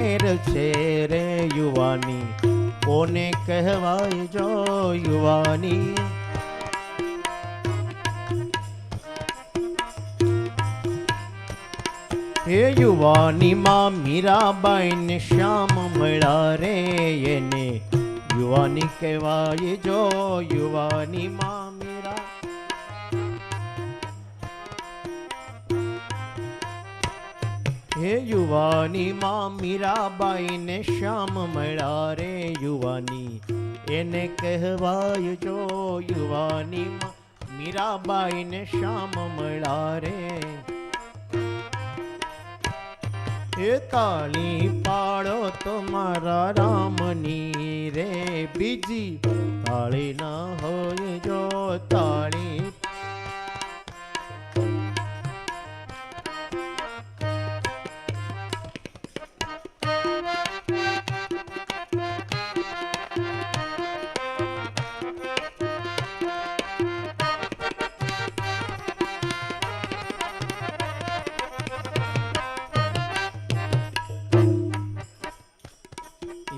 ફેર છે રે યુવાની, કોને કહેવાય જો યુવાની. હે યુવાની માં મીરાબાઈ ને શ્યામ મળ્યા રે, એને યુવાની કહેવાય જો યુવાની માં મીરા. હે યુવાની માં મીરાબાઈ ને શ્યામ મળ્યા રે, યુવાની એને કહેવાય જો યુવાની માં મીરાબાઈ ને શ્યામ મળ્યા રે. હે તાળી પાડો તો મારા રામની રે, બીજી તાળી ના હોય જો તાળી.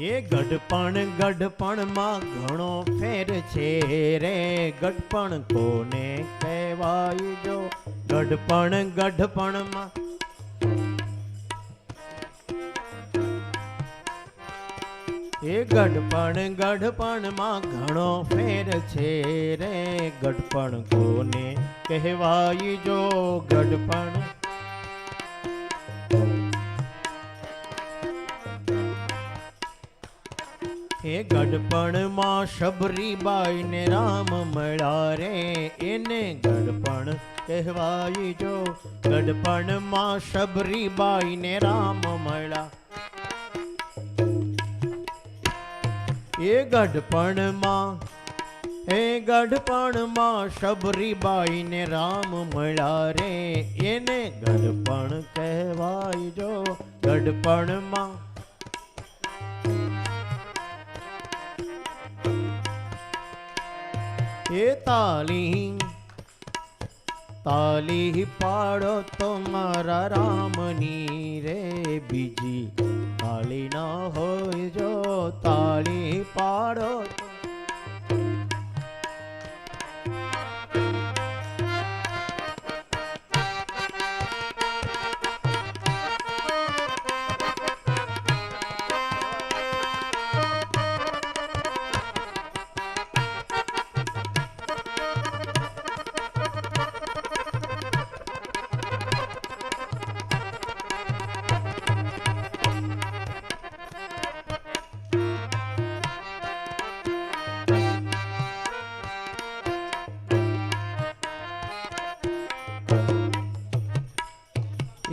એ ગઢપણ માં ઘણો ફેર છે રે, ગઢપણ કોને કહેવાય જો ગઢપણ માં. એ ગઢપણ માં ઘણો ફેર છે રે, ગઢપણ કોને કહેવાય જો ગઢપણ. હે ગઢપણ માં શબરીબાઈ ને રામ મળ્યા રે, એને ગઢપણ કહેવાય જો ગઢપણ માં શબરીબાઈ ને રામ મળ્યા. એ ગઢપણ માં શબરીબાઈ ને રામ મળ્યા રે, એને ગઢપણ કહેવાય જો ગઢપણ માં. એ તાલી પાડો તો મારા રામની રે, બીજી તાલી ના હોય જો તાલી પાડો તો.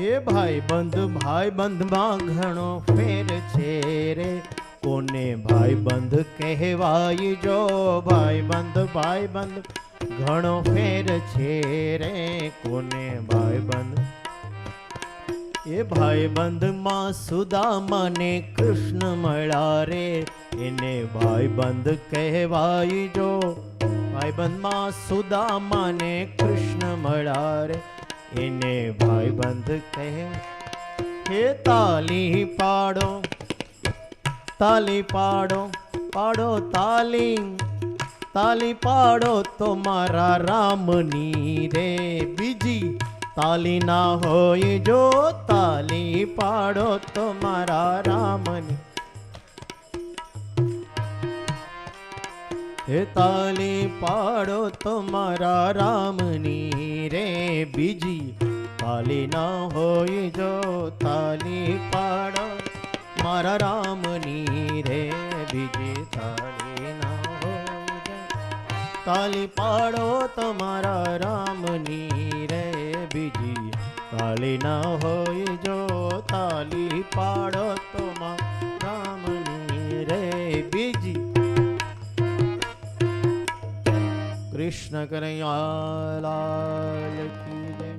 એ ભાઈબંધ માં ઘણો ફેર છે રે, કોને ભાઈબંધ કહેવાય જો ભાઈબંધ ઘણો ફેર છે રે, કોને ભાઈબંધ. એ ભાઈબંધ માં સુદામા ને કૃષ્ણ મળ્યા રે, એને ભાઈબંધ કહેવાય જો ભાઈબંધ માં સુદામા ને કૃષ્ણ મળ્યા રે, એને ભાઈબંધ કહે. હે તાલી પાડો તાલી પાડો તો મારા રામની રે, બીજી તાલી ના હોય જો તાલી પાડો તો મારા રામની. હે તાલી પાડો તો મારા રામની રે, બીજી તાલી ના હોય જો તાલી પાડો મારા રામની રે, બીજી તાલી ના હોય જો તાલી પાડો તો મારા રામની રે, બીજી તાલી ના હોય જો તાલી પાડો તો મારા રામની રે, બીજી. કૃષ્ણ કનૈયા લાલ કી જય.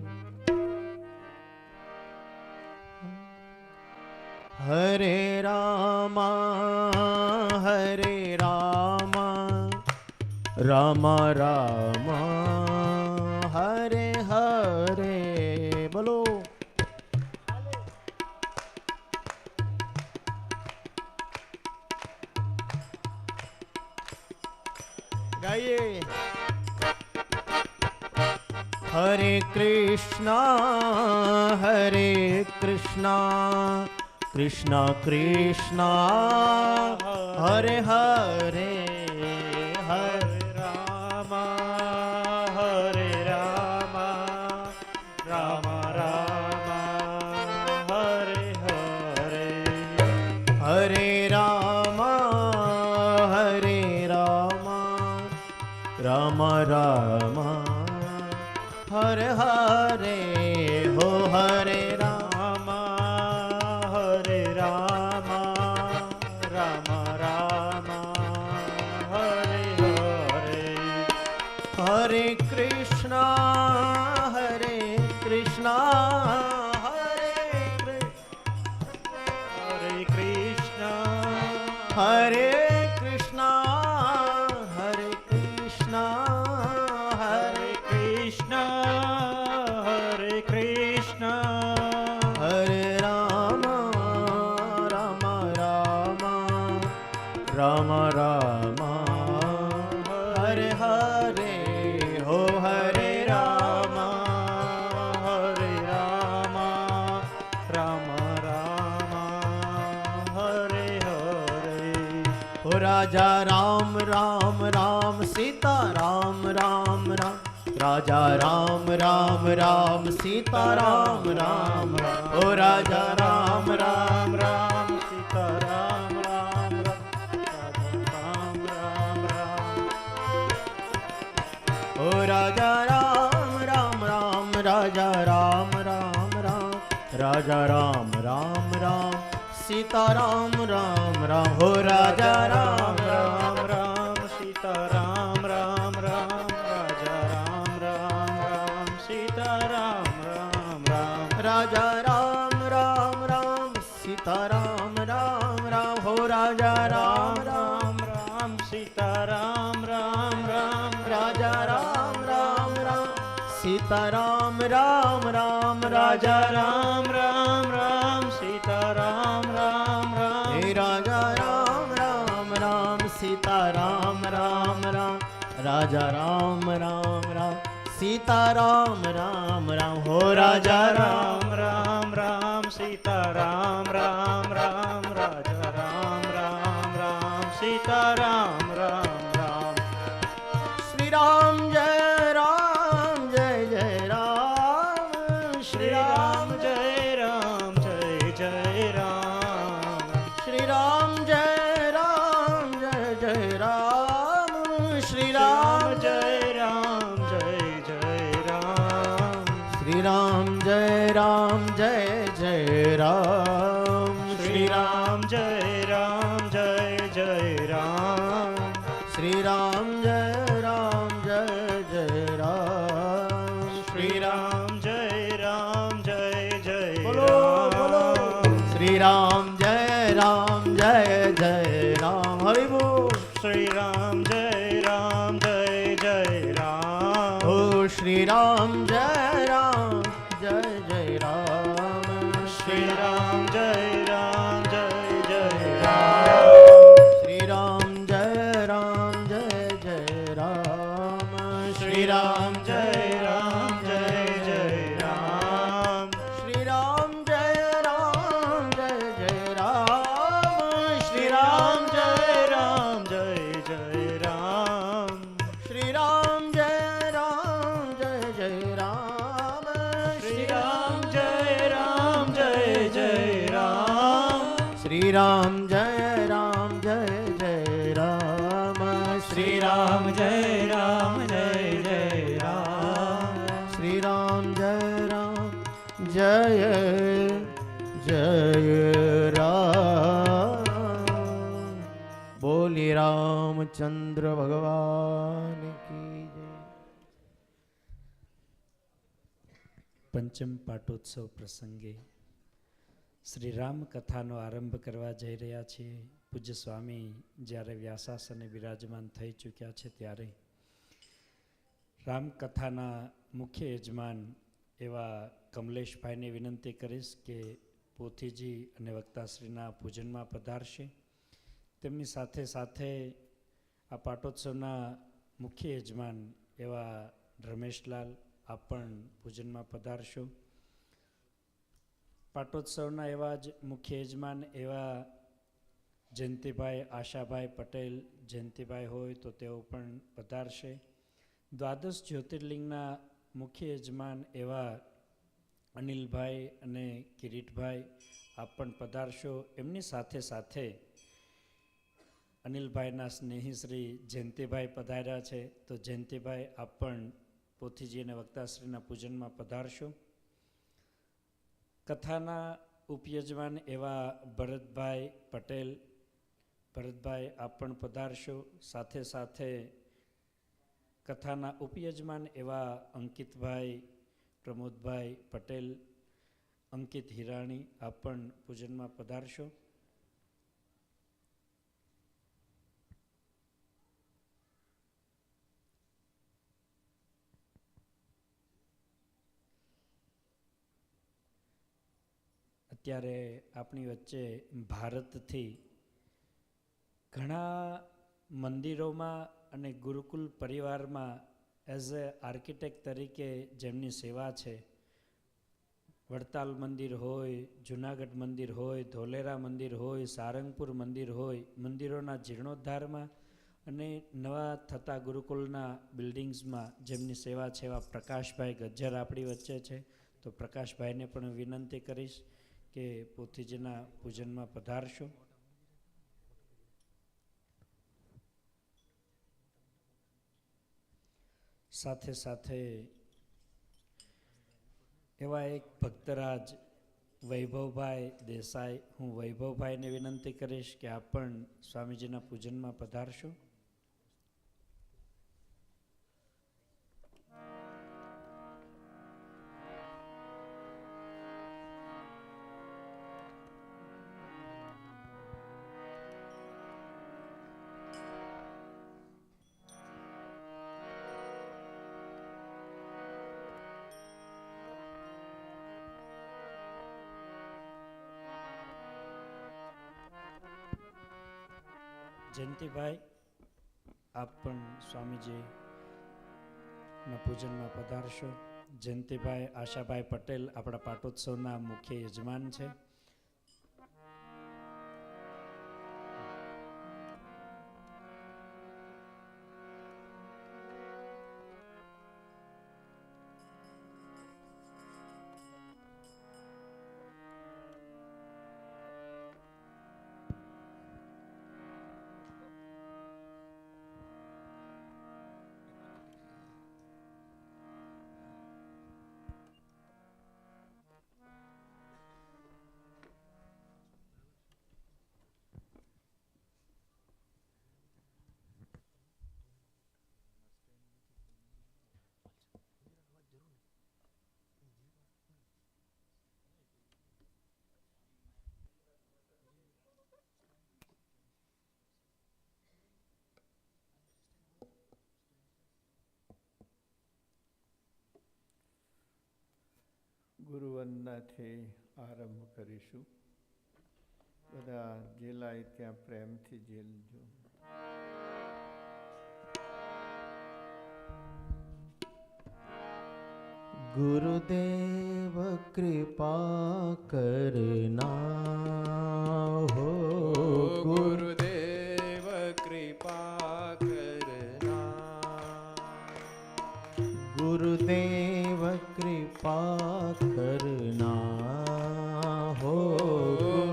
હરે રામા રામા રામા હરે હરે. બોલો ગાઈએ. હરે કૃષ્ણ હરે કૃષ્ણ કૃષ્ણ કૃષ્ણ હરે હરે હરે રામ હરે રામ રામ રામ હરે હરે હરે રામ હરે રામ રામ રામ હરે હરે હો હરે રામ હરે રામ રામ રામ હરે હરે હરે કૃષ્ણ હરે કૃષ્ણ હરે કૃષ્ણ હરે કૃષ્ણ હરે કૃષ્ણ હરે કૃષ્ણ હરે કૃષ્ણ હરે રામ રામ રામ રામ રામ હરે હરે હો હરે રામ હરે રામ રામ રામ હરે હરે હો રાજા રામ રામ રામ સીતા રામ રામ રામ રાજા રામ રામ રામ સીતા રામ રામ રામ હો રાજા રામ રામ રામ સીતા રામ રામ રામ રામ રામ હો રાજા રામ રામ રામ રાજા રામ રામ રામ રાજા રામ રામ રામ સીતા રામ રામ રામ હો રાજા રામ રામ રામ સીતા રામ રામ રામ રાજા રામ રામ રામ સીતા રામ રામ રામ રાજા રામ રામ રામ સીતા રામ રામ રામ હો રાજા રામ રામ રામ સીતા રામ રામ રામ રાજા રામ રામ રામ સીતા રામ રામ રામ રાજા રામ રામ રામ સીતા રામ રામ રામ હે રાજા રામ રામ રામ સીતા રામ રામ રામ રાજા રામ રામ રામ સીતા રામ રામ રામ હો રાજા રામ રામ રામ સીતા રામ રામ રામ રાજા રામ રામ રામ સીતા રામ રામ રામ શ્રી રામ જય રામ જય જય રામ શ્રી રામ જય રામ જય જય રામ શ્રી રામ જય રામ જય જય રામ શ્રી રામ જય રામ જય જય રામ શ્રી રામ જય રામ જય જય રામ શ્રી રામ જય રામ જય જય રામ શ્રી રામ જય રામ જય જય રામ શ્રી રામ જય રામ જય જય બોલો બોલો શ્રી રામ જય રામ જય જય રામ હરિ બોલ શ્રી રામ જય રામ જય જય રામ ઓ શ્રી રામ જય રામ જય જય રામ શ્રી રામ જય રામ જય જય શ્રી રામ જય રામ જય જય રામ શ્રી રામ જય રામ જય જય રામ શ્રી રામ જય રામ જય જય રામ શ્રી રામ જય રામ જય જય રામ શ્રી રામ જય રામ જય જય રામ શ્રી રામ જય રામ જય જય રામ શ્રી રામ જય રામ જય જય રામ શ્રી રામ જય રામ જય જય રામ શ્રી રામ જય રામ જય જય રામ બોલી રામચંદ્ર ભગવાન કી જય. પંચમ પાટોત્સવ પ્રસંગે શ્રી રામ કથાનો આરંભ કરવા જઈ રહ્યા છીએ. પૂજ્ય સ્વામી જ્યારે વ્યાસાસને બિરાજમાન થઈ ચૂક્યા છે ત્યારે રામકથાના મુખ્ય યજમાન એવા કમલેશભાઈને વિનંતી કરીશ કે પોથીજી અને વક્તાશ્રીના પૂજનમાં પધારશે. તેમની સાથે સાથે આ પાટોત્સવના મુખ્ય યજમાન એવા રમેશલાલ આપ પણ પૂજનમાં પધારશો. પાટોત્સવના એવા જ મુખ્ય યજમાન એવા જયંતિભાઈ આશાભાઈ પટેલ, જયંતિભાઈ હોય તો તેઓ પણ પધારશે. દ્વાદશ જ્યોતિર્લિંગના મુખ્ય યજમાન એવા અનિલભાઈ અને કિરીટભાઈ આપ પણ પધારશો. એમની સાથે સાથે અનિલભાઈના સ્નેહી શ્રી જયંતિભાઈ પધાર્યા છે, તો જયંતિભાઈ આપ પણ પોથીજી અને વક્તાશ્રીના પૂજનમાં પધારશો. કથાના ઉપયજમાન એવા ભરતભાઈ પટેલ, ભરતભાઈ આપ પણ પધારશો. સાથે સાથે કથાના ઉપયજમાન એવા અંકિતભાઈ, પ્રમોદભાઈ પટેલ, અંકિત હિરાણી આપ પણ પૂજનમાં પધારશો. અત્યારે આપણી વચ્ચે ભારતથી ઘણા મંદિરોમાં અને ગુરુકુલ પરિવારમાં એઝ એ આર્કિટેક્ટ તરીકે જેમની સેવા છે, વડતાલ મંદિર હોય, જૂનાગઢ મંદિર હોય, ધોલેરા મંદિર હોય, સારંગપુર મંદિર હોય, મંદિરોના જીર્ણોદ્ધારમાં અને નવા થતા ગુરુકુલના બિલ્ડિંગ્સમાં જેમની સેવા છે એવા પ્રકાશભાઈ ગજ્જર આપણી વચ્ચે છે. તો પ્રકાશભાઈને પણ વિનંતી કરીશ કે પોથીજીના પૂજનમાં પધારશો. સાથે સાથે એવા એક ભક્તરાજ વૈભવભાઈ દેસાઈ, હું વૈભવભાઈને વિનંતી કરીશ કે આપ પણ સ્વામીજીના પૂજનમાં પધારશો. જયંતિભાઈ આપ પણ સ્વામીજીના પૂજનમાં પધારશો. જયંતિભાઈ આશાભાઈ પટેલ આપણા પાટોત્સવના મુખ્ય યજમાન છે. ગુરુવંદનાથી આરંભ કરીશું. બધા જેલાય ત્યાં પ્રેમથી જેલજો. गुरुदेव कृपा करना हो, गुरुदेव कृपा करना, गुरुदेव कृपा करना हो,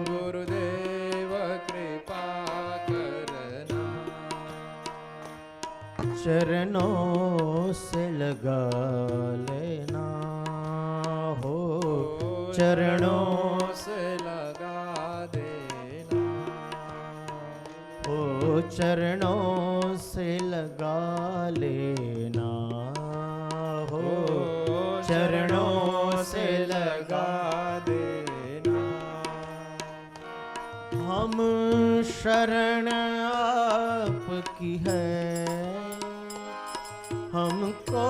गुरुदेव कृपा करना, चरणों से लगा लेना हो, चरणों से लगा देना, हो चरणों से लगा लेना हो, चरणों से लगा देना, हम शरण आपकी है, हमको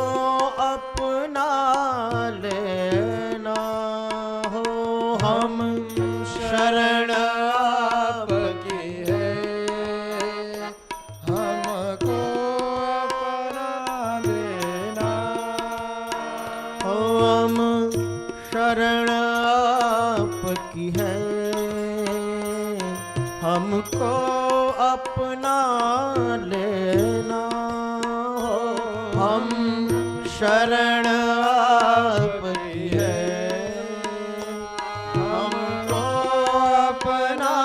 अपना लेना हो, हम शरण आपकी है, हमको हमको अपना लेना हो, हम शरण आपकी है, हमको अपना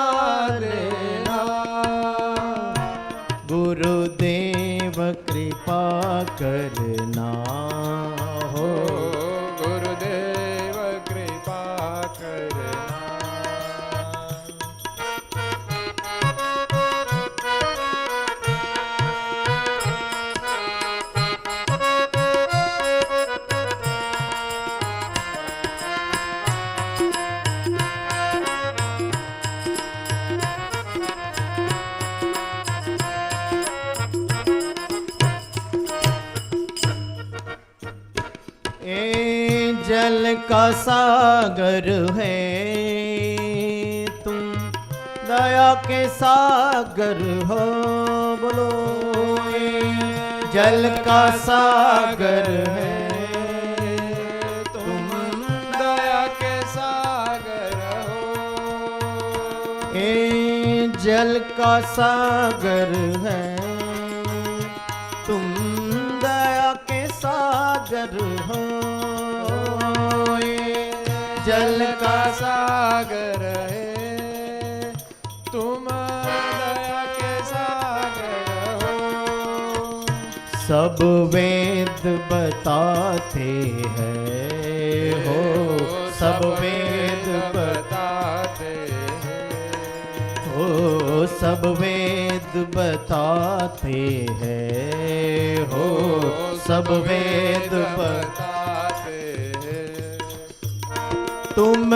लेना। गुरुदेव कृपा करना हो, गुरुदेव कृपा करना। ए जल का सागर है तुम, दया के सागर हो, बोलो। ए जल का सागर है तुम, दया के सागर हो। ए जल का सागर है तुम, दया के सागर हो। ए जल का सागर है तुम, दया के सागर हो। सब वेद बताते हैं हो, सब वेद बताते हो, सब वेद बताते हैं हो, सब वेद बताते हैं। तुम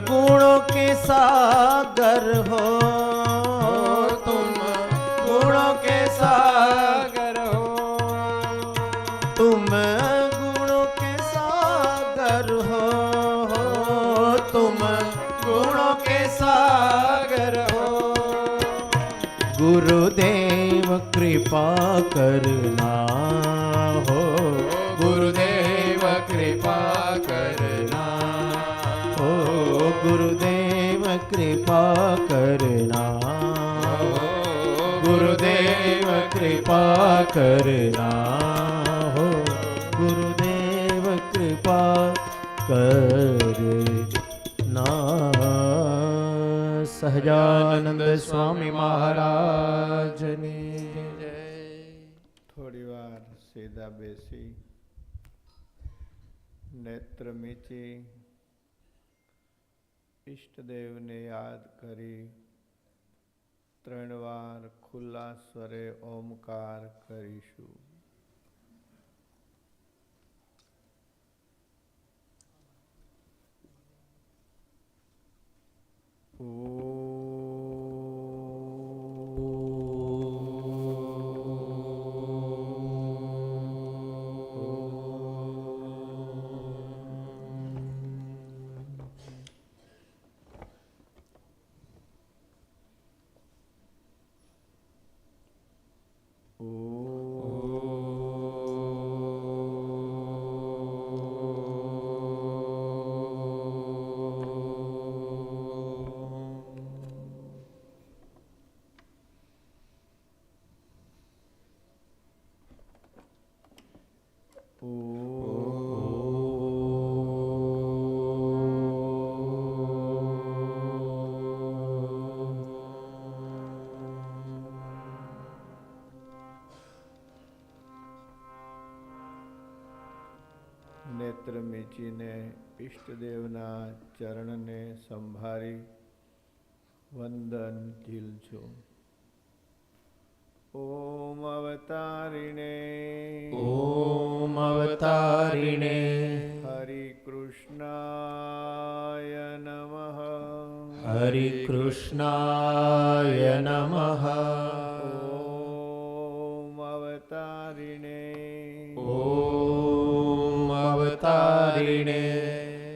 गुणों के सागर हो, तुम गुणों के सागर, सागर हो। तुम गुणों के सागर हो, तुम गुणों के सागर हो। गुरुदेव कृपा करना हो, गुरुदेव कृपा करना। हो गुरुदेव कृपा करना, गुरुदेव कृपा करना हो, गुरुदेव कृपा करना। સહજાનંદ સ્વામી મહારાજની જય. થોડી વાર સીધા બેસી નેત્ર મીચી ઈષ્ટદેવને યાદ કરી 3 વાર ખુલ્લા સ્વરે ઓમકાર કરીશું. નેત્ર મીચીને ઈષ્ટદેવના ચરણને સંભાળી વંદન ઝીલજો. ઓમ અવતારિણે ઓમ અવતારિણે હરિ કૃષ્ણાય નમઃ. હરિ કૃષ્ણાય નમઃ. ઓમ અવતારિણે ઓમ અવતારિણે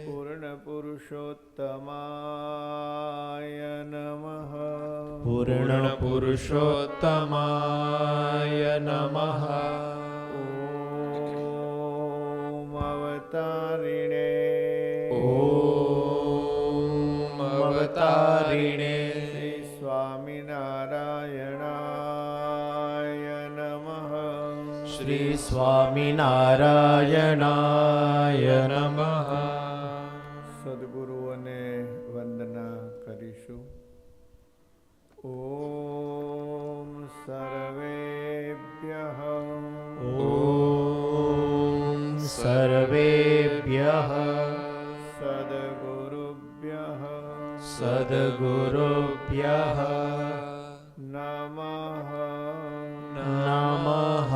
પૂર્ણ પુરુષોત્તમાય નમઃ. પૂર્ણ પુરુષોત્તમાય નમઃ. ઓમ અવતારિણે ઓમ અવતારિણે શ્રી સ્વામિનારાયણ સ્વામિનારાયણાય નમઃ. શ્રી સ્વામિનારાયણાય નમઃ. સદગુરુઓને વંદના કરીશું. ઓમ સર્વેભ્યઃ ઓમ સર્વેભ્યઃ સદગુરુભ્યઃ સદ્ગુરુભ્યઃ નમઃ. નમઃ.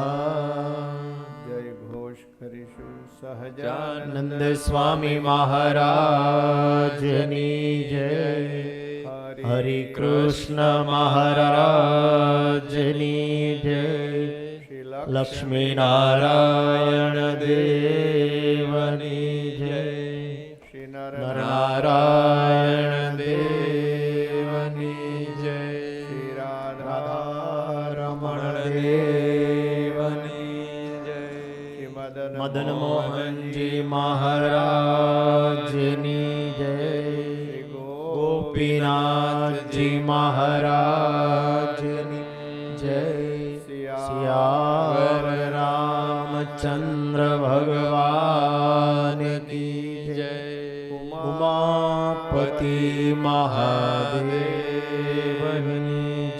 જય ઘોષ કરીશું. સહજાનંદ આનંદ સ્વામી મહારાજની જય. હરિ કૃષ્ણ મહારાજની જય. શ્રી લક્ષ્મી નારાયણ દેવની જય. શ્રી નરનારાયણ દેવની જય. શ્રી રાધારમણ દેવની જય. શ્રી મદન મોહનજી મહારાજની જય. ગોપીનાથજી મહારાજની જય. સિયાવર રામચંદ્ર ભગવાન કી જય. ઉમાપતિ મહાદેવની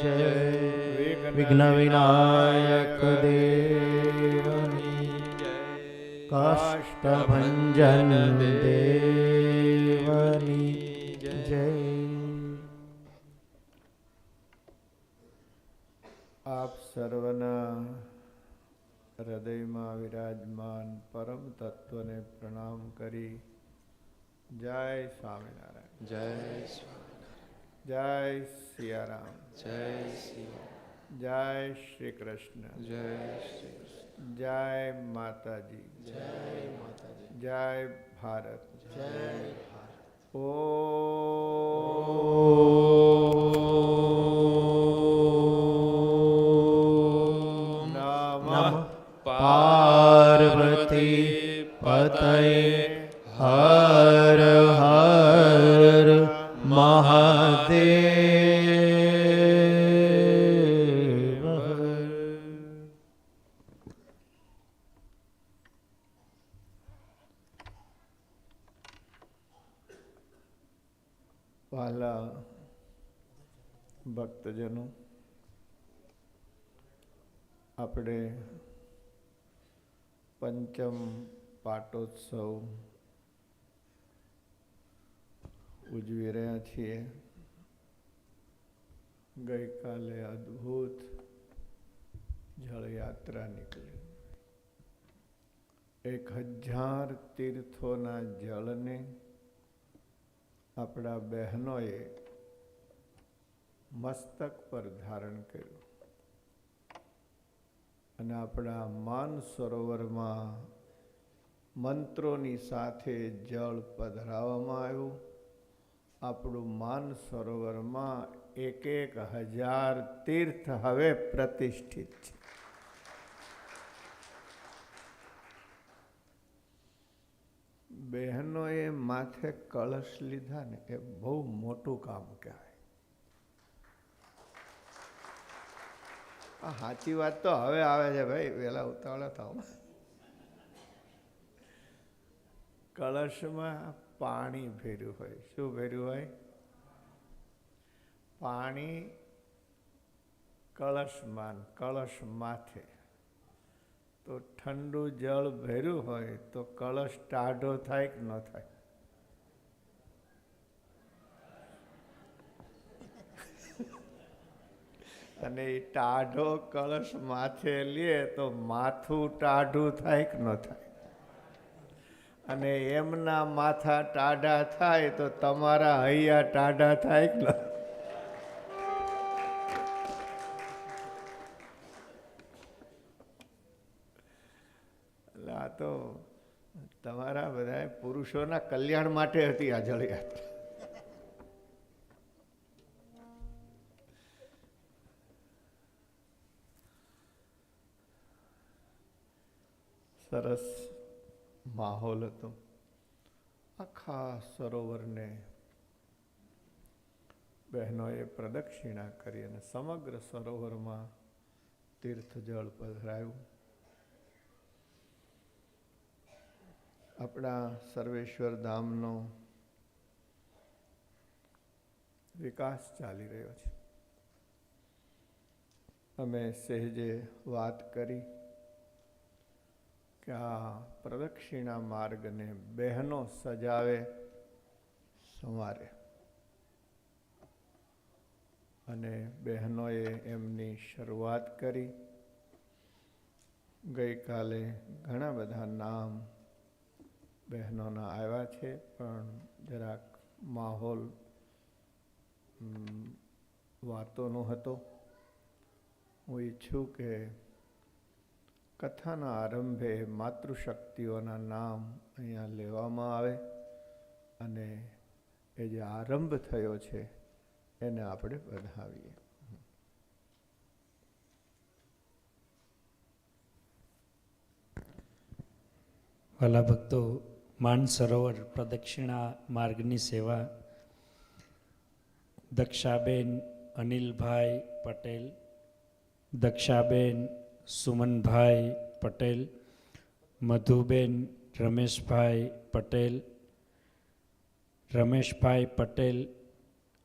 જય. વિઘ્ન વિનાયક દેવની જય. કાષ્ટભંજન દેવની જય. આપ સર્વના હૃદયમાં વિરાજમાન પરમ તત્વને પ્રણામ કરી જય સ્વામિનારાયણ. જય જય સિયારામ. જય શ્રી જય શ્રી કૃષ્ણ. જય શ્રી જય માતાજી. જય માતાજી. જય ભારત. જય ઓમ નમઃ પાર્વતી પતયે હર હર મહાદેવ. વહાલા ભક્તજનો, આપણે પંચમ પાટોત્સવ ઉજવી રહ્યા છીએ. ગઈકાલે અદ્ભુત જળયાત્રા નીકળી. 1000 તીર્થોના જળને આપણા બહેનોએ મસ્તક પર ધારણ કર્યું અને આપણા માન સરોવરમાં મંત્રોની સાથે જળ પધરાવવામાં આવ્યું. આપણું માન સરોવરમાં 1000 તીર્થ હવે પ્રતિષ્ઠિત છે. બહેનોએ માથે કળશ લીધા ને એ બહુ મોટું કામ કહેવાય. સાચી વાત તો હવે આવે છે ભાઈ, વહેલા ઉતાવળા થાવ. કળશમાં પાણી ભર્યું હોય. શું ભર્યું હોય? પાણી કળશમાં, કળશ માથે. તો ઠંડુ જળ ભર્યું હોય તો કળશ ટાઢો થાય કે ન થાય? અને એ ટાઢો કળશ માથે લે તો માથું ટાઢું થાય કે ન થાય? અને એમના માથા ટાઢા થાય તો તમારા હૈયા ટાઢા થાય કે ન? આ તો તમારા બધા પુરુષોના કલ્યાણ માટે હતી આ જળયાત્રા. સરસ માહોલ હતો. આખા સરોવરને બહેનોએ પ્રદક્ષિણા કરી અને સમગ્ર સરોવરમાં તીર્થ જળ પધરાયું. આપણા સર્વેશ્વર ધામનો વિકાસ ચાલી રહ્યો છે. અમે સહેજે વાત કરી કે આ પ્રદક્ષિણા માર્ગને બહેનો સજાવે, સંવારે, અને બહેનોએ એમની શરૂઆત કરી. ગઈકાલે ઘણા બધા નામ બહેનોના આવ્યા છે, પણ જરાક માહોલ વાતોનો હતો. હું ઈચ્છું કે કથાના આરંભે માતૃશક્તિઓના નામ અહીંયા લેવામાં આવે અને એ જે આરંભ થયો છે એને આપણે વધાવીએ. વાલા ભક્તો, માનસરોવર પ્રદક્ષિણા માર્ગની સેવા દક્ષાબેન અનિલભાઈ પટેલ, દક્ષાબેન સુમનભાઈ પટેલ, મધુબેન રમેશભાઈ પટેલ, રમેશભાઈ પટેલ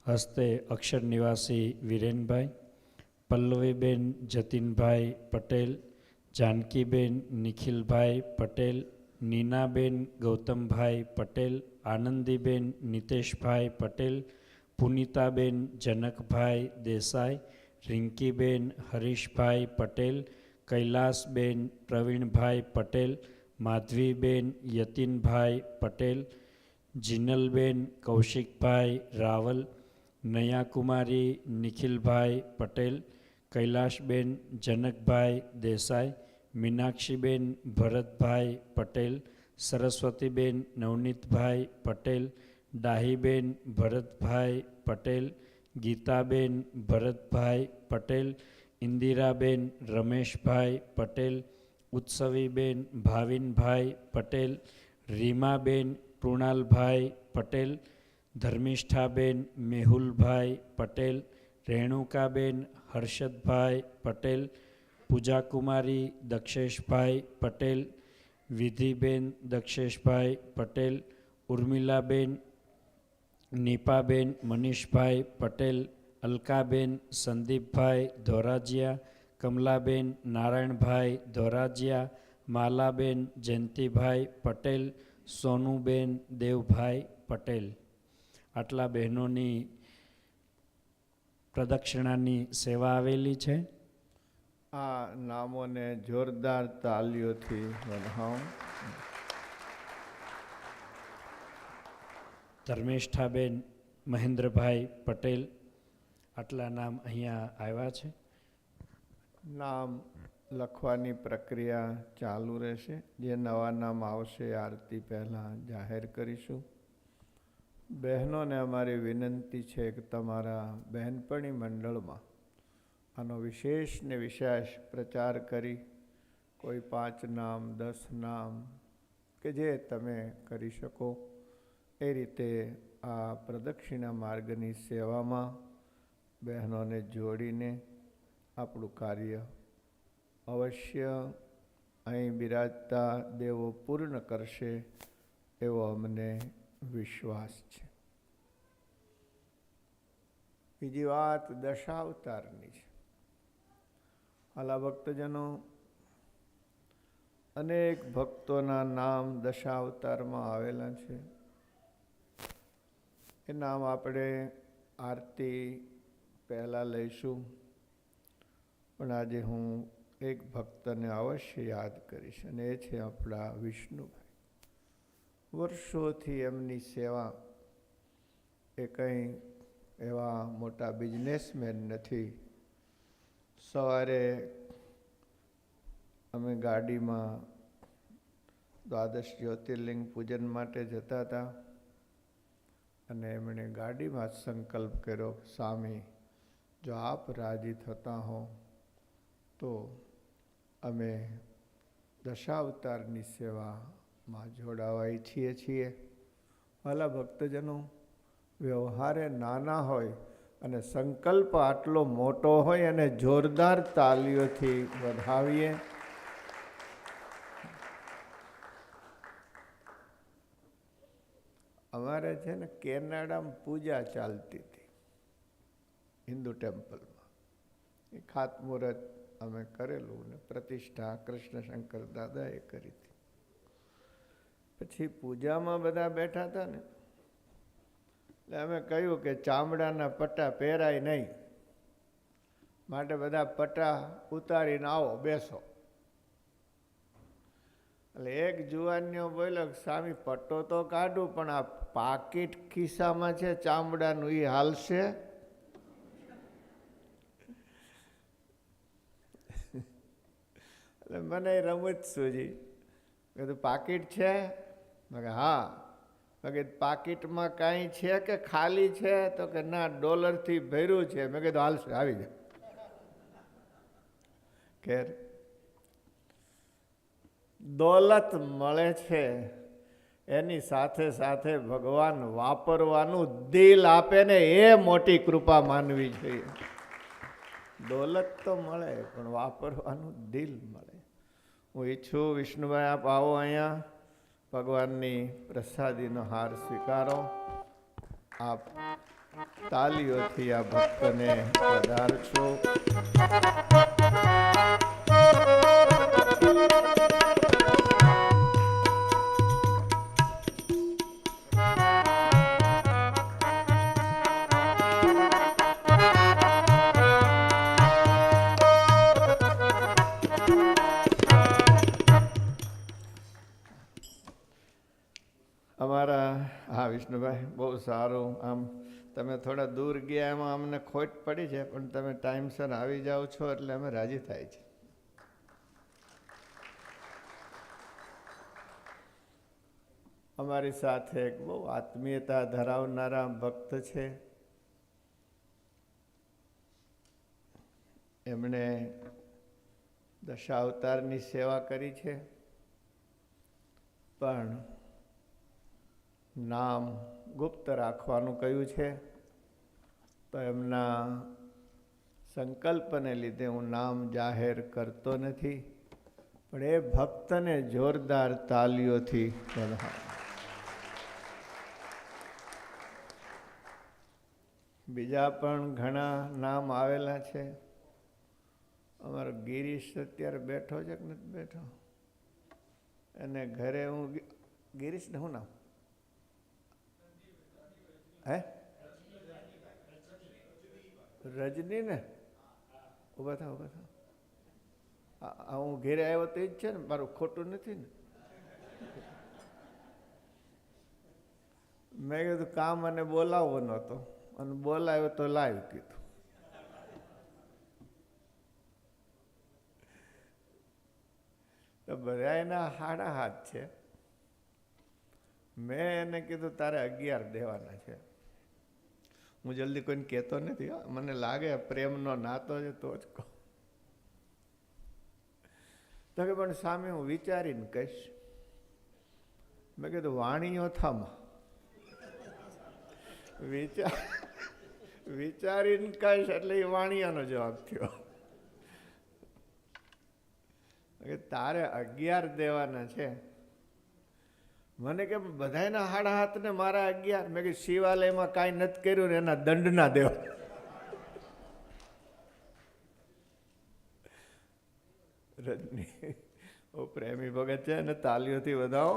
હસ્તે અક્ષર નિવાસી વિરેનભાઈ, પલ્લવીબેન જતીનભાઈ પટેલ, જાનકીબેન નિખિલભાઈ પટેલ, નીનાબેન ગૌતમભાઈ પટેલ, આનંદીબેન નિતેશભાઈ પટેલ, પુનિતાબેન જનકભાઈ દેસાઈ, રિંકીબેન હરીશભાઈ પટેલ, કૈલાસબેન પ્રવીણભાઈ પટેલ, માધવીબેન યતિનભાઈ પટેલ, જીનલબેન કૌશિકભાઈ રાવલ, નયાકુમારી નિખિલભાઈ પટેલ, કૈલાશબેન જનકભાઈ દેસાઈ, મીનાક્ષીબેન ભરતભાઈ પટેલ, સરસ્વતીબેન નવનીતભાઈ પટેલ, ડાહીબેન ભરતભાઈ પટેલ, ગીતાબેન ભરતભાઈ પટેલ, ઇન્દિરાબેન રમેશભાઈ પટેલ, ઉત્સવીબેન ભાવિનભાઈ પટેલ, રીમાબેન કૃણાલભાઈ પટેલ, ધર્મિષ્ઠાબેન મેહુલભાઈ પટેલ, રેણુકાબેન હર્ષદભાઈ પટેલ, પૂજાકુમારી દક્ષેશભાઈ પટેલ, વિધિબેન દક્ષેશભાઈ પટેલ, ઉર્મિલાબેન નીપાબેન મનીષભાઈ પટેલ, અલકાબેન સંદીપભાઈ ધોરાજીયા, કમલાબેન નારાયણભાઈ ધોરાજીયા, માલાબેન જયંતિભાઈ પટેલ, સોનુબેન દેવભાઈ પટેલ. આટલા બહેનોની પ્રદક્ષિણાની સેવા આવેલી છે. આ નામોને જોરદાર તાલીઓથી વધાવું. ધર્મિષ્ઠાબેન મહેન્દ્રભાઈ પટેલ. આટલા નામ અહીંયા આવ્યા છે. નામ લખવાની પ્રક્રિયા ચાલુ રહેશે. જે નવા નામ આવશે આરતી પહેલાં જાહેર કરીશું. બહેનોને અમારી વિનંતી છે કે તમારા બહેનપણી મંડળમાં આનો વિશેષ ને વિશેષ પ્રચાર કરી કોઈ 5 નામ 10 નામ કે જે તમે કરી શકો એ રીતે આ પ્રદક્ષિણા માર્ગની સેવામાં બહેનોને જોડીને આપણું કાર્ય અવશ્ય અહીં બિરાજતા દેવો પૂર્ણ કરશે એવો અમને વિશ્વાસ છે. બીજી વાત દશાવતારની છે. આલા ભક્તજનો, અનેક ભક્તોના નામ દશાવતારમાં આવેલા છે. એ નામ આપણે આરતી પહેલાં લઈશું, પણ આજે હું એક ભક્તને અવશ્ય યાદ કરીશ અને એ છે આપણા વિષ્ણુભાઈ. વર્ષોથી એમની સેવા, એ કંઈ એવા મોટા બિઝનેસમેન નથી. સવારે અમે ગાડીમાં દ્વાદશ જ્યોતિર્લિંગ પૂજન માટે જતા હતા અને એમણે ગાડીમાં સંકલ્પ કર્યો, સ્વામી જો આપ રાજી થતા હો તો અમે દશાવતારની સેવામાં જોડાવા ઈચ્છીએ છીએ. વાલા ભક્તજનો, વ્યવહારે નાના હોય અને સંકલ્પ આટલો મોટો હોય અને જોરદાર તાલીઓથી વધાવીએ. અમારે છે ને કેનેડામાં પૂજા ચાલતી હતી હિન્દુ ટેમ્પલમાં. એ ખાતમુહૂર્ત અમે કરેલું ને પ્રતિષ્ઠા કૃષ્ણશંકર દાદાએ કરી હતી. પછી પૂજામાં બધા બેઠા હતા ને એટલે અમે કહ્યું કે ચામડાના પટ્ટા પહેરાય નહીં, માટે બધા પટ્ટા ઉતારીને આવો, બેસો. એટલે એક જુવાનીઓ બોલ્યો કે સ્વામી પટ્ટો તો કાઢું, પણ આ પાકીટ ખિસ્સામાં છે ચામડાનું, એ હાલશે? એટલે મને રમત સૂજી. કીધું પાકીટ છે? મેં કહ્યું હા. મેં કીધું પાકીટમાં કાંઈ છે કે ખાલી છે? તો કે ના, ડોલરથી ભર્યું છે. મેં કીધું હાલશે, આવી જાય. ખેર દોલત મળે છે, એની સાથે સાથે ભગવાન વાપરવાનું દિલ આપે ને, એ મોટી કૃપા માનવી જોઈએ. દોલત તો મળે પણ વાપરવાનું દિલ મળે. હું ઈચ્છું વિષ્ણુભાઈ આપ આવો અહીંયા, ભગવાનની પ્રસાદીનો હાર સ્વીકારો. આપ તાલીઓથી આ ભક્તને વધારશો. અમારા હા વિષ્ણુભાઈ બહુ સારું. આમ તમે થોડા દૂર ગયા એમાં અમને ખોટ પડી છે, પણ તમે ટાઈમસર આવી જાઓ છો એટલે અમે રાજી થાય છે. અમારી સાથે એક બહુ આત્મીયતા ધરાવનારા ભક્ત છે. એમણે દશાવતારની સેવા કરી છે, પણ નામ ગુપ્ત રાખવાનું કહ્યું છે. તો એમના સંકલ્પને લીધે હું નામ જાહેર કરતો નથી, પણ એ ભક્તને જોરદાર તાલીઓથી વધાવો. બીજા પણ ઘણા નામ આવેલા છે. અમારો ગિરીશ અત્યારે બેઠો છે કે નથી બેઠો? અને ઘરે હું ગિરીશને શું નામ? હે રજની ને? ઉભા થા, ઉભા થા. હું ઘેરે આવ્યો તો એ જ છે ને, મારું ખોટું નથી ને? મેં કીધું કામ અને બોલાવવો નહોતો, અને બોલાવ્યો તો લાવ્યું કીધું. તો બધા એના હાડા હાથ છે. મેં એને કીધું તારે 11 દેવાના છે. હું જલ્દી કોઈને કહેતો નથી, મને લાગે પ્રેમનો નાતો છે તો જ કહું. તો કે પણ સામે હું વિચારીને કહીશ. મેં કીધું વાણીઓ થામાં વિચારીને કહીશ, એટલે એ વાણિયાનો જવાબ થયો. તારે 11 દેવાના છે. મને કે બધાના હાડા હાથ ને મારા 11. મેં કીધું શિવાલયમાં કાંઈ નથી કર્યું ને એના દંડના દેવા. રજની ઓ પ્રેમી ભગત છે ને, તાલીઓથી વધાવો.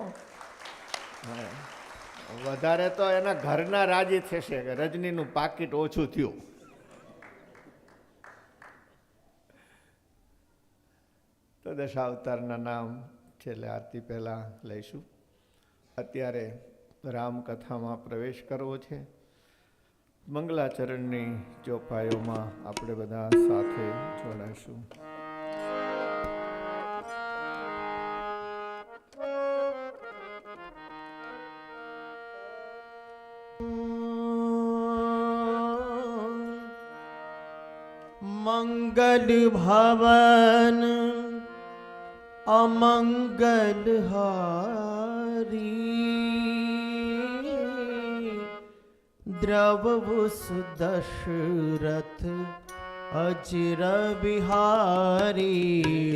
વધારે તો એના ઘરના રાજી થશે કે રજનીનું પાકીટ ઓછું થયું. તો દશાવતારના નામ છેલ્લે આરતી પહેલાં લઈશું. અત્યારે રામકથામાં પ્રવેશ કરવો છે. મંગલાચરણની ચોપાઈઓમાં આપણે બધા સાથે જોડાઈશું. મંગલ ભવન અમંગલ હારી द्रववु सुदशरथ अचिर बिहारी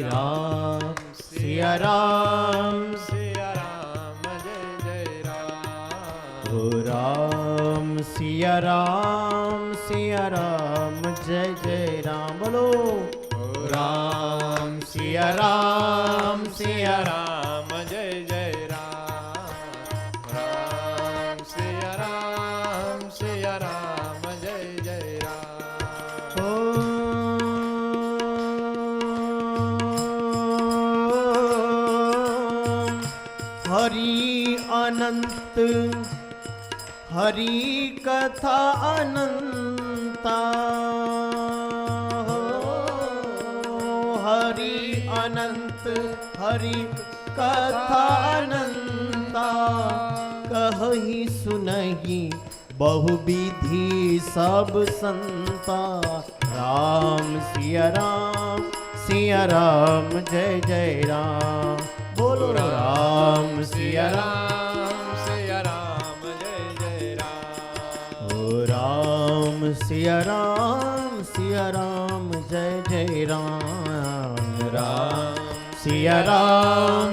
राम सिया राम सिया राम जय जय राम ओ राम सिया राम जय जय राम बोलो राम सिया राम जय जय राम राम सिया राम जय जय राम ओ हरि अनंत हरि कथा अनंता हो हरि अनंत हरि कथा अनंता कहि सुनहि बहुविधि सब संता राम सिया राम जय जय राम बोलो राम सिया राम जय जय राम ओ राम सिया राम जय जय राम राम सिया राम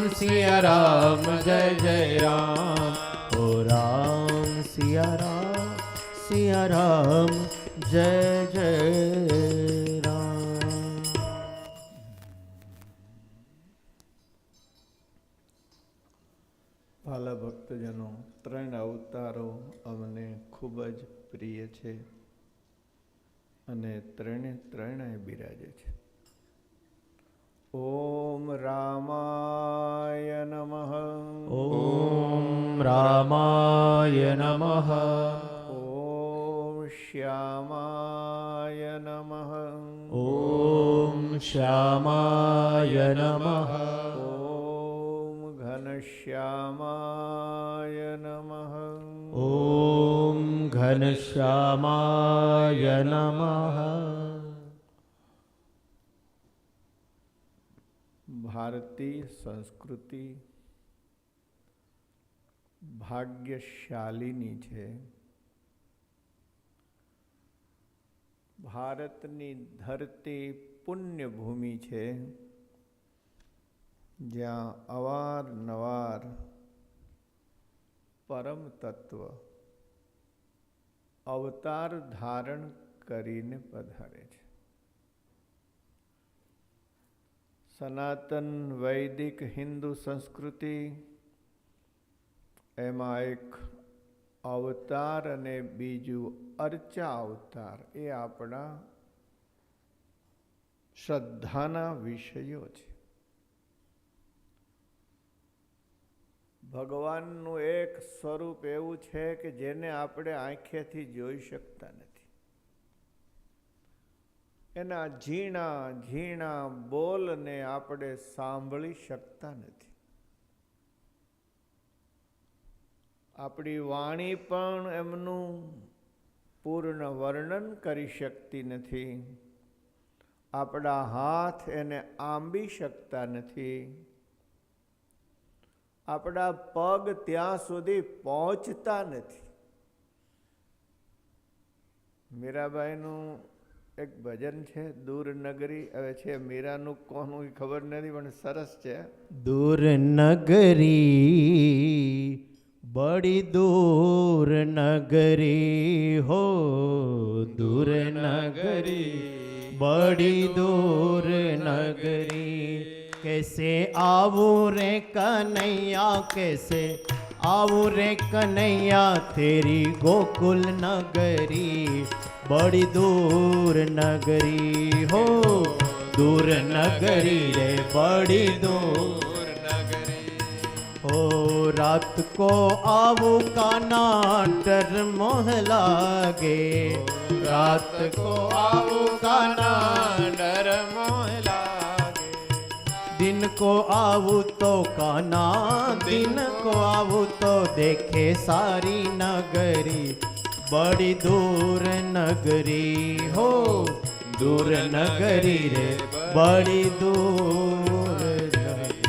जय जय राम ओ राम सिया राम जय जय राम ભાલા ભક્તજનો ત્રણ અવતારો અમને ખૂબ જ પ્રિય છે અને ત્રણે બિરાજે છે. ઓમ રામાય નમઃ ઓમ રામાય નમઃ ઓમ શ્યામાય નમઃ ઓમ શ્યામાય નમઃ ઓમ ઘનશ્યામાય નમઃ ઓમ ઘનશ્યામાય નમઃ ભારતીય સંસ્કૃતિ ભાગ્યશાલીની છે. ભારતની ધરતી પુણ્યભૂમિ છે, જ્યાં અવારનવાર પરમ તત્વ અવતાર ધારણ કરીને પધારે છે. સનાતન વૈદિક હિન્દુ સંસ્કૃતિ એમાં એક અવતાર અને બીજું અર્ચા અવતાર એ આપણા શ્રદ્ધાના વિષયો છે. ભગવાનનું એક સ્વરૂપ એવું છે કે જેને આપણે આંખેથી જોઈ શકતા નથી. એના ઝીણા ઝીણા બોલને આપણે સાંભળી શકતા નથી. આપણી વાણી પણ એમનું પૂર્ણ વર્ણન કરી શકતી નથી. આપણા હાથ એને આંબી શકતા નથી. આપણા પગ ત્યાં સુધી પહોંચતા નથી. મીરાબાઈનું એક ભજન છે, દૂર નગરી. હવે છે મીરાનું કોનું ખબર નથી, પણ સરસ છે. दूर नगरी बड़ी दूर नगरी हो दूर नगरी बड़ी दूर नगरी कैसे आऊं रे कन्हैया कैसे आऊं रे कन्हैया तेरी गोकुल नगरी बड़ी दूर नगरी हो दूर नगरी रे बड़ी दूर नगरी हो रात को आवू काना डर मोह लागे रात को आवू काना डर मोह लागे दिन को आवू तो काना दिन को आवू तो देखे सारी नगरी बड़ी दूर नगरी हो दूर नगरी रे बड़ी दूर नगरी।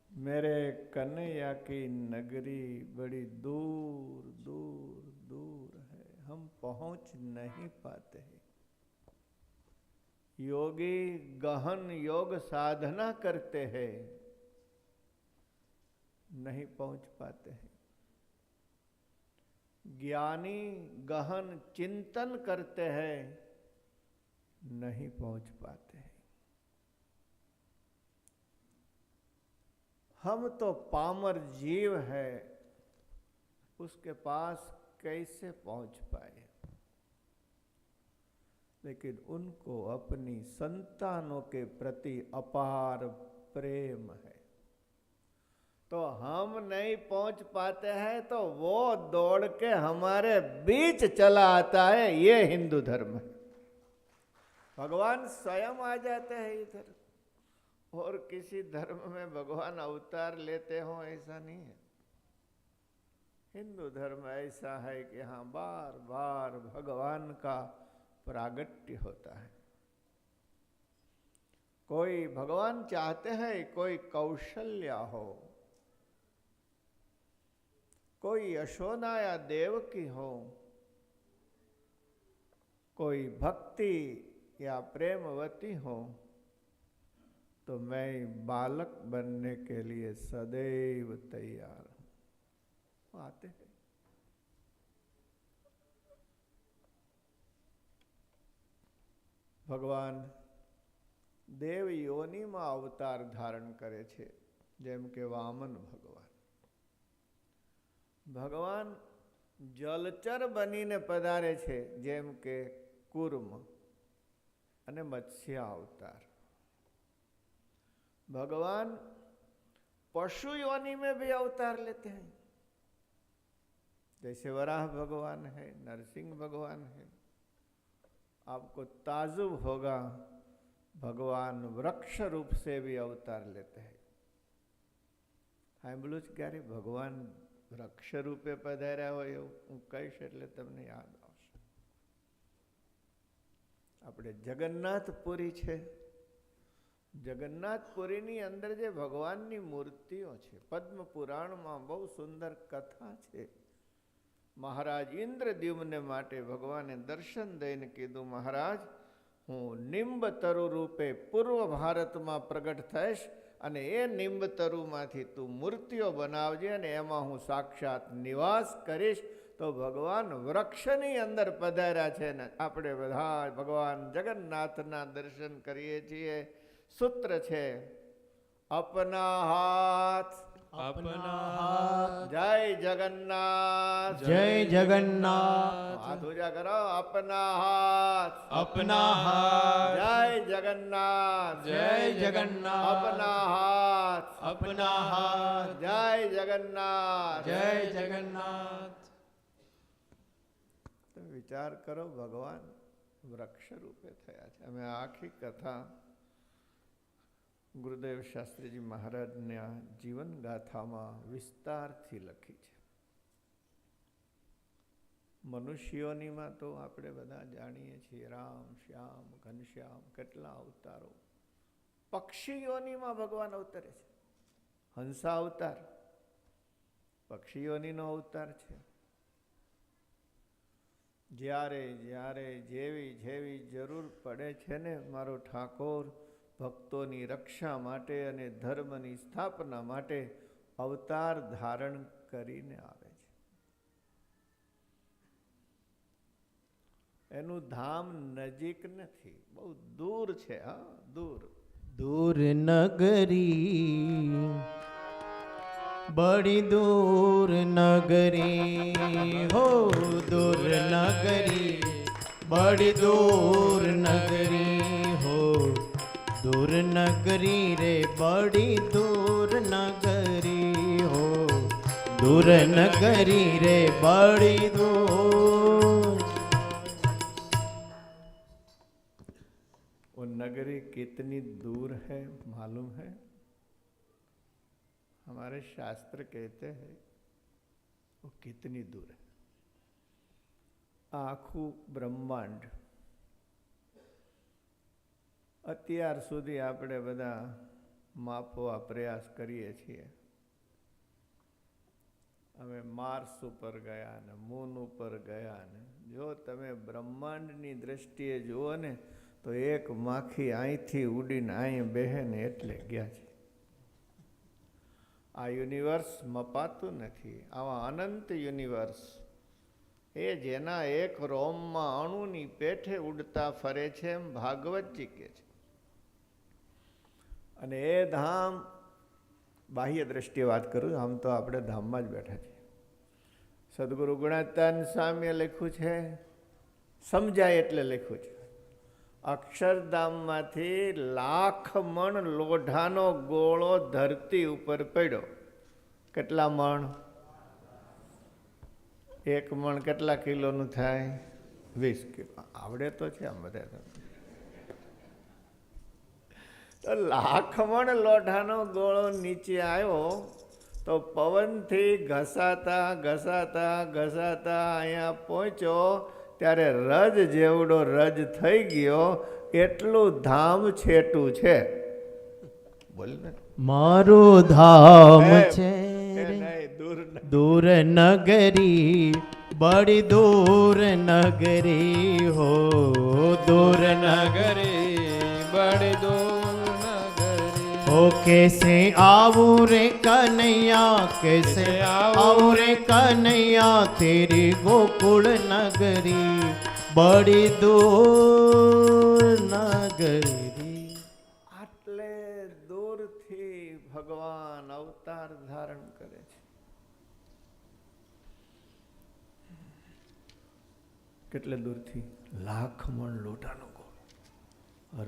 मेरे कन्हैया दुनिया की नगरी बड़ी दूर दूर दूर है, हम पहुंच नहीं पाते हैं। योगी गहन योग साधना करते हैं, नहीं पहुंच पाते हैं। ज्ञानी गहन चिंतन करते हैं, नहीं पहुंच पाते हैं। हम तो पामर जीव है, उसके पास कैसे पहुंच पाए? लेकिन उनको अपनी संतानों के प्रति अपार प्रेम है, तो हम नहीं पहुंच पाते हैं तो वो दौड़ के हमारे बीच चला आता है। ये हिंदू धर्म है। भगवान स्वयं आ जाते हैं इधर, और किसी धर्म में भगवान अवतार लेते हो ऐसा नहीं है। हिंदू धर्म ऐसा है कि हाँ, बार बार भगवान का प्रागट्य होता है। कोई भगवान चाहते हैं कोई कौशल्या हो, कोई यशोदा या देवकी हो, कोई भक्ति या प्रेमवती हो, तो मैं बालक बनने के लिए सदैव तैयार हूं। आते हैं। भगवान देव योनिમાં અવતાર ધારણ કરે છે, જેમ કે વામન ભગવાન. ભગવાન જલચર બનીને પધારે છે, જેમ કે કુર્મ અને મત્સ્ય અવતાર. भगवान पशु योनि में भी अवतार लेते हैं, जैसे वराह भगवान है, नरसिंह भगवान है. आपको ताजुब होगा, भगवान वृक्ष रूप से भी अवतार लेते हैं. સાંભળ્યું છે ક્યારે ભગવાન વૃક્ષ રૂપે પધાર્યા હોય એવું હું કહીશ એટલે તમને યાદ આવશે. આપણે જગન્નાથપુરી છે, જગન્નાથપુરીની અંદર જે ભગવાનની મૂર્તિઓ છે, પદ્મ પુરાણમાં બહુ સુંદર કથા છે. મહારાજ ઇન્દ્રદ્યુમ્ન માટે ભગવાને દર્શન દઈને કીધું, મહારાજ હું નિંબતરુ રૂપે પૂર્વ ભારતમાં પ્રગટ થઈશ અને એ નિંબતરુમાંથી તું મૂર્તિઓ બનાવજે અને એમાં હું સાક્ષાત નિવાસ કરીશ. તો ભગવાન વૃક્ષની અંદર પધાર્યા છે ને આપણે બધા ભગવાન જગન્નાથના દર્શન કરીએ છીએ. સૂત્ર છે અપના હાથ अपना हाथ જય જગન્નાથ, જય જગન્નાથ, હાથ ઊંચા કરો. અપના હાથ अपना हाथ જય જગન્નાથ, जय जगन्नाथ અપના હાથ अपना हाथ જય જગન્નાથ. जय जगन्नाथ. તમે વિચાર કરો, ભગવાન વૃક્ષ રૂપે થયા છે. અમે આખી કથા ગુરુદેવ શાસ્ત્રીજી મહારાજના જીવન ગાથામાં વિસ્તારથી લખી છે. મનુષ્યોનીમાં તો આપણે બધા જાણીએ છીએ, રામ શ્યામ ઘનશ્યામ કેટલા અવતારો. પક્ષીઓનીમાં ભગવાન અવતરે છે. હંસા અવતાર પક્ષીઓનીનો અવતાર છે. જ્યારે જ્યારે જેવી જેવી જરૂર પડે છે ને, મારો ઠાકોર ભક્તોની રક્ષા માટે અને ધર્મની સ્થાપના માટે અવતાર ધારણ કરીને આવે છે. એનું ધામ નજીક નથી, બહુ દૂર છે. હા, દૂર. दूर नगरी, बड़ी दूर नगरी हो, दूर नगरी, बड़ी दूर नगरी हो, दूर नगरी रे बड़ी दूर नगरी हो, दूर नगरी रे बड़ी दूर. वो नगरी कितनी दूर है मालूम है? हमारे शास्त्र कहते हैं वो कितनी दूर है. આખું બ્રહ્માંડ અત્યાર સુધી આપણે બધા માપવા પ્રયાસ કરીએ છીએ. અમે માર્સ ઉપર ગયા ને મૂન ઉપર ગયા ને. જો તમે બ્રહ્માંડની દ્રષ્ટિએ જુઓ ને તો એક માખી અહીંથી ઉડીને અહીં બેહે ને એટલે ગયા છે. આ યુનિવર્સ મપાતું નથી. આવા અનંત યુનિવર્સ એ જેના એક રોમમાં અણુની પેઠે ઉડતા ફરે છે એમ ભાગવતજી કહે છે. અને એ ધામ બાહ્ય દ્રષ્ટિએ વાત કરું, આમ તો આપણે ધામમાં જ બેઠા છીએ. સદગુરુ ગુણાતીતાનંદ સ્વામીએ લખ્યું છે, સમજાય એટલે લખ્યું છે, અક્ષરધામમાંથી 1,00,000 મણ લોઢાનો ગોળો ધરતી ઉપર પડ્યો. કેટલા મણ? 1 મણ કેટલા કિલોનું થાય? 20 કિલો. આવડે તો છે આમ બધા. તો 1,00,000 મણ લોઢાનો ગોળો નીચે આવ્યો તો પવનથી ઘસાતા ઘસાતા ઘસાતા અહીંયા પહોંચ્યો ત્યારે રજ જેવડો રજ થઈ ગયો. એટલું ધામ છેટું છે. બોલ ને. મારું ધામ છે દૂર દૂર નગરી, બડી દૂર નગરી હો, દૂર નગરી बड़ी दूर नगरी हो. कैसे आऊं रे कन्हैया, कैसे आऊं रे कन्हैया, तेरी गोकुल नगरी, बड़ी દૂર નગરી. આટલે દૂરથી ભગવાન અવતાર ધારણ કરે છે. કેટલે દૂરથી? 1,00,000 મણ લોટાનો ગોળ,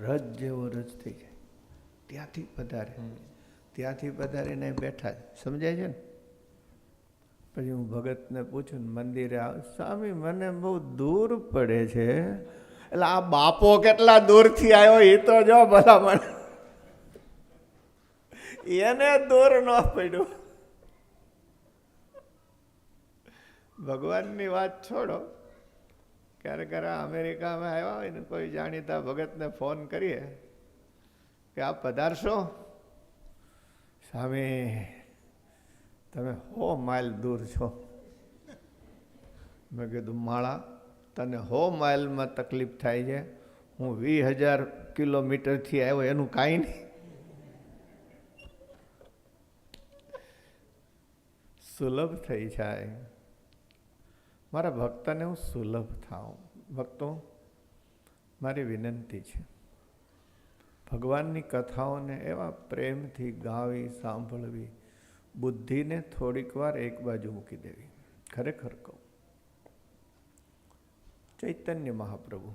રજ જેવો રજ થઈ જાય. ત્યાંથી પધારે, ત્યાંથી પધારીને બેઠા છે. સમજાય છે ને? પછી હું ભગતને પૂછું ને મંદિરે આવ, સ્વામી મને બહુ દૂર પડે છે. એટલે આ બાપો કેટલા દૂરથી આવ્યો એ તો જો ભલામણ. એને દૂર ન પડ્યું. ભગવાનની વાત છોડો, ક્યારેક અમેરિકામાં આવ્યા હોય ને કોઈ જાણીતા ભગતને ફોન કરીએ કે આપ પધારશો. સ્વામી તમે 100 માઇલ દૂર છો. મેં કીધું માળા તને 100 માઇલમાં તકલીફ થાય છે, હું 20,000 કિલોમીટરથી આવ્યો એનું કાંઈ નહીં. સુલભ થઈ જાય. મારા ભક્તને હું સુલભ થાઉં. ભક્તો મારી વિનંતી છે, ભગવાનની કથાઓને એવા પ્રેમથી ગાવી સાંભળવી, બુદ્ધિને થોડીક વાર એક બાજુ મૂકી દેવી. ખરેખર કહું, ચૈતન્ય મહાપ્રભુ,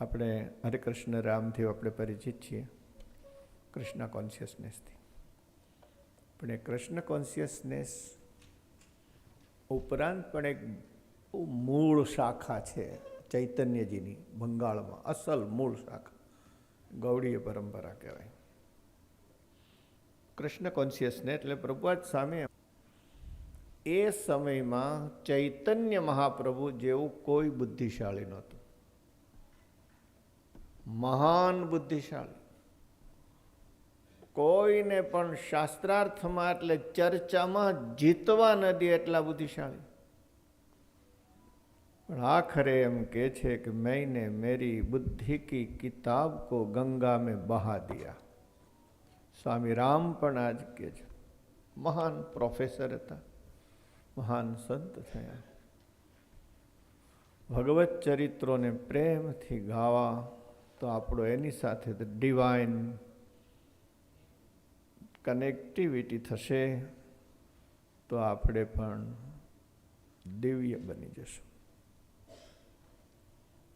આપણે હરે રામથી આપણે પરિચિત છીએ, કૃષ્ણ કોન્શિયસનેસથી. પણ એ કૃષ્ણ કોન્શિયસનેસ ઉપરાંત પણ એક બહુ મૂળ શાખા છે ચૈતન્યજીની, બંગાળમાં અસલ મૂળ શાખા, ગૌડીય પરંપરા કહેવાય. કૃષ્ણ કોન્શિયસનેસ એટલે પ્રભુપાદ સ્વામી એ સમયમાં ચૈતન્ય મહાપ્રભુ જેવું કોઈ બુદ્ધિશાળી નહોતું. મહાન બુદ્ધિશાળી, કોઈને પણ શાસ્ત્રાર્થમાં એટલે ચર્ચામાં જીતવા ન દે એટલા બુદ્ધિશાળી. પણ આખરે એમ કે છે કે मैंने मेरी बुद्धि की किताब को गंगा में बहा दिया. સ્વામી રામ પણ આજ કે છે. મહાન પ્રોફેસર હતા, મહાન સંત થયા. ભગવત ચરિત્રોને પ્રેમથી ગાવા તો આપણો એની સાથે ડિવાઇન કનેક્ટિવિટી થશે, તો આપણે પણ દિવ્ય બની જશું.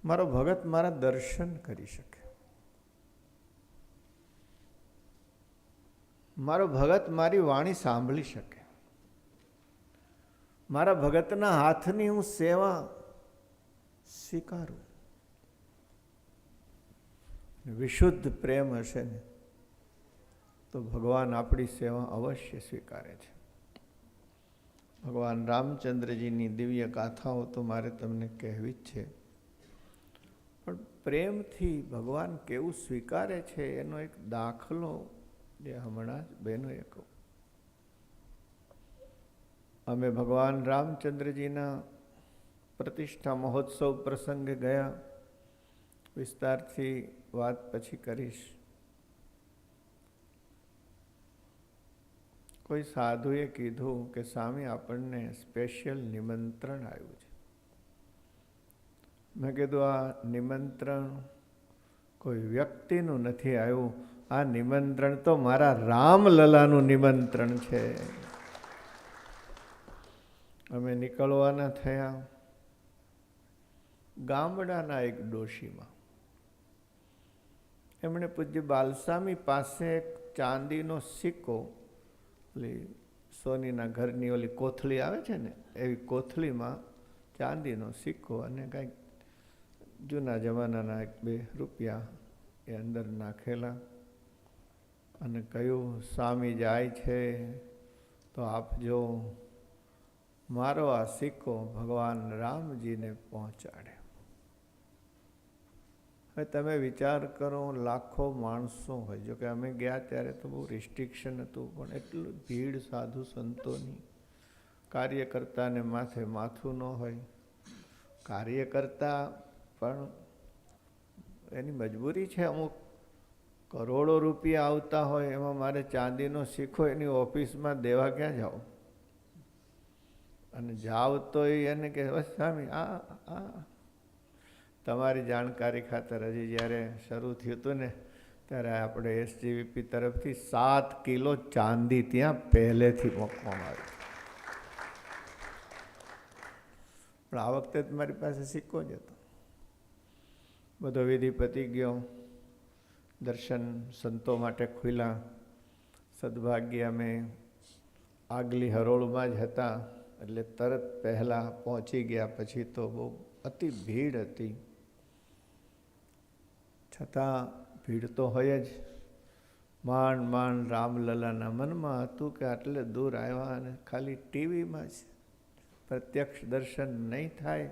મારો ભગત મારા દર્શન કરી શકે, મારો ભગત મારી વાણી સાંભળી શકે, મારા ભગતના હાથની હું સેવા સ્વીકારું. વિશુદ્ધ પ્રેમ હશે ને તો ભગવાન આપણી સેવા અવશ્ય સ્વીકારે છે. ભગવાન રામચંદ્રજીની દિવ્ય ગાથાઓ તો મારે તમને કહેવી જ છે, પણ પ્રેમથી ભગવાન કેવું સ્વીકારે છે એનો એક દાખલો જે હમણાં જ બહેનોએ કહું. અમે ભગવાન રામચંદ્રજીના પ્રતિષ્ઠા મહોત્સવ પ્રસંગે ગયા. વિસ્તારથી વાત પછી કરીશ. કોઈ સાધુએ કીધું કે સ્વામી આપણને સ્પેશિયલ નિમંત્રણ આવ્યું છે. મેં કીધું આ નિમંત્રણ કોઈ વ્યક્તિનું નથી આવ્યું, આ નિમંત્રણ તો મારા રામલલાનું નિમંત્રણ છે. અમે નીકળવાના થયા. ગામડાના એક ડોશીમાં એમણે પૂજ્ય બાલસ્વામી પાસે એક ચાંદીનો સિક્કો, ઓલી સોનીના ઘરની ઓલી કોથળી આવે છે ને એવી કોથળીમાં ચાંદીનો સિક્કો અને કંઈક જૂના જમાનાના 1-2 રૂપિયા એ અંદર નાખેલા અને કહ્યું સ્વામી જાય છે તો આપજો, મારો આ સિક્કો ભગવાન રામજીને પહોંચાડે. હવે તમે વિચાર કરો, લાખો માણસો હોય. જો કે અમે ગયા ત્યારે તો બહુ રિસ્ટ્રિક્શન હતું, પણ એટલું ભીડ સાધુ સંતોની. કાર્યકર્તાને માથે માથું ન હોય. કાર્યકર્તા પણ એની મજબૂરી છે. અમુક કરોડો રૂપિયા આવતા હોય એમાં મારે ચાંદીનો સિક્કો એની ઓફિસમાં દેવા ક્યાં જાઓ? અને જાવ તો એને કે સ્વામી આ તમારી જાણકારી ખાતર હજી જ્યારે શરૂ થયું હતું ને ત્યારે આપણે SGVP તરફથી 7 કિલો ચાંદી ત્યાં પહેલેથી મૂકવામાં આવી. પણ આ વખતે મારી પાસે સિક્કો જ હતો. બધો વિધિ પતી ગયો. દર્શન સંતો માટે ખુલ્લા. સદભાગ્ય અમે આગલી હરોળમાં જ હતા એટલે તરત પહેલાં પહોંચી ગયા. પછી તો બહુ અતિ ભીડ હતી. છતાં ભીડ તો હોય જ. માંડ રામલલાના મનમાં હતું કે આટલે દૂર આવ્યા અને ખાલી ટીવીમાં જ પ્રત્યક્ષ દર્શન નહીં થાય.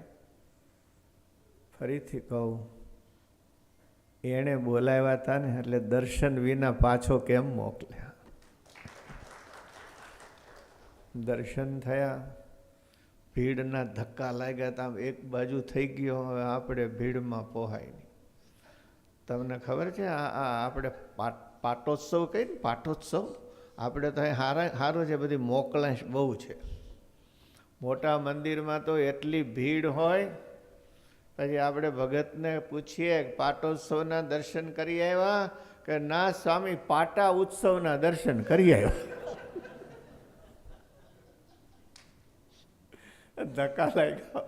ફરીથી કહું, એણે બોલાવ્યા હતા ને એટલે દર્શન વિના પાછો કેમ મોકલ્યા? દર્શન થયા. ભીડના ધક્કા લાગ્યા હતા. એક બાજુ થઈ ગયો, હવે આપણે ભીડમાં પોહાય નહીં. તમને ખબર છે આ આપણે પાટોત્સવ કહીએ ને, પાટોત્સવ આપણે તો સારું છે, બધી મોકલાશ બહુ છે. મોટા મંદિરમાં તો એટલી ભીડ હોય. પછી આપણે ભગતને પૂછીએ પાટોત્સવના દર્શન કરી આવ્યા કે ના સ્વામી પાટા ઉત્સવના દર્શન કરી આવ્યા. ધક્કા લાગ્યા.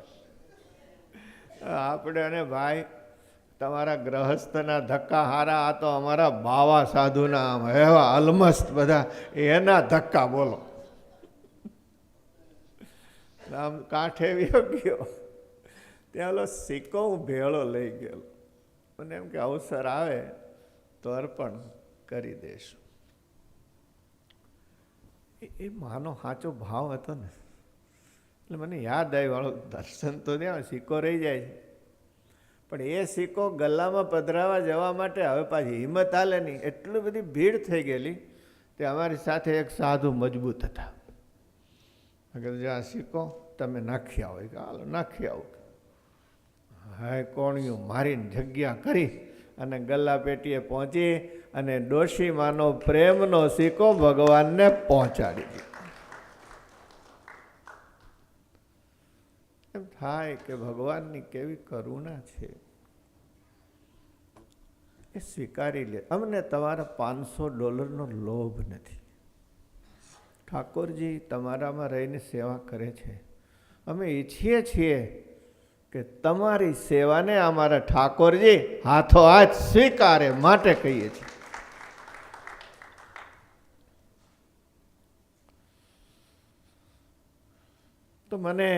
આપણે અને ભાઈ તમારા ગ્રહસ્થના ધક્કા હારા, આ તો અમારા બાવા સાધુના એવા અલમસ્ત બધા એના ધક્કા બોલો. આમ કાંઠે વ્યો ગયો ત્યાં ઓલો સિક્કો હું ભેળો લઈ ગયો. મને એમ કે અવસર આવે તો અર્પણ કરી દઈશું. એ માનો સાચો ભાવ હતો ને. એટલે મને યાદ આવ્યું, વાળો દર્શન તો ત્યાં સિક્કો રહી જાય છે, પણ એ સિક્કો ગલ્લામાં પધરાવા જવા માટે હવે પાછી હિંમત હાલે નહીં. એટલી બધી ભીડ થઈ ગયેલી. તે અમારી સાથે એક સાધુ મજબૂત હતા. કીધું આ સિક્કો તમે નાખી આવો. હાલો નાખી આવો. હા કોણિયું મારીને જગ્યા કરી અને ગલ્લા પેટીએ પહોંચી અને ડોશીમાનો પ્રેમનો સિક્કો ભગવાનને પહોંચાડી દીધો. એમ થાય કે ભગવાનની કેવી કરુણા છે. એ સ્વીકારી લે. અમને તમારા $500 લોભ નથી. ઠાકોરજી તમારામાં રહીને સેવા કરે છે. અમે ઈચ્છીએ છીએ કે તમારી સેવાને અમારા ઠાકોરજી હાથોહાથ સ્વીકારે માટે કહીએ છીએ. તો મને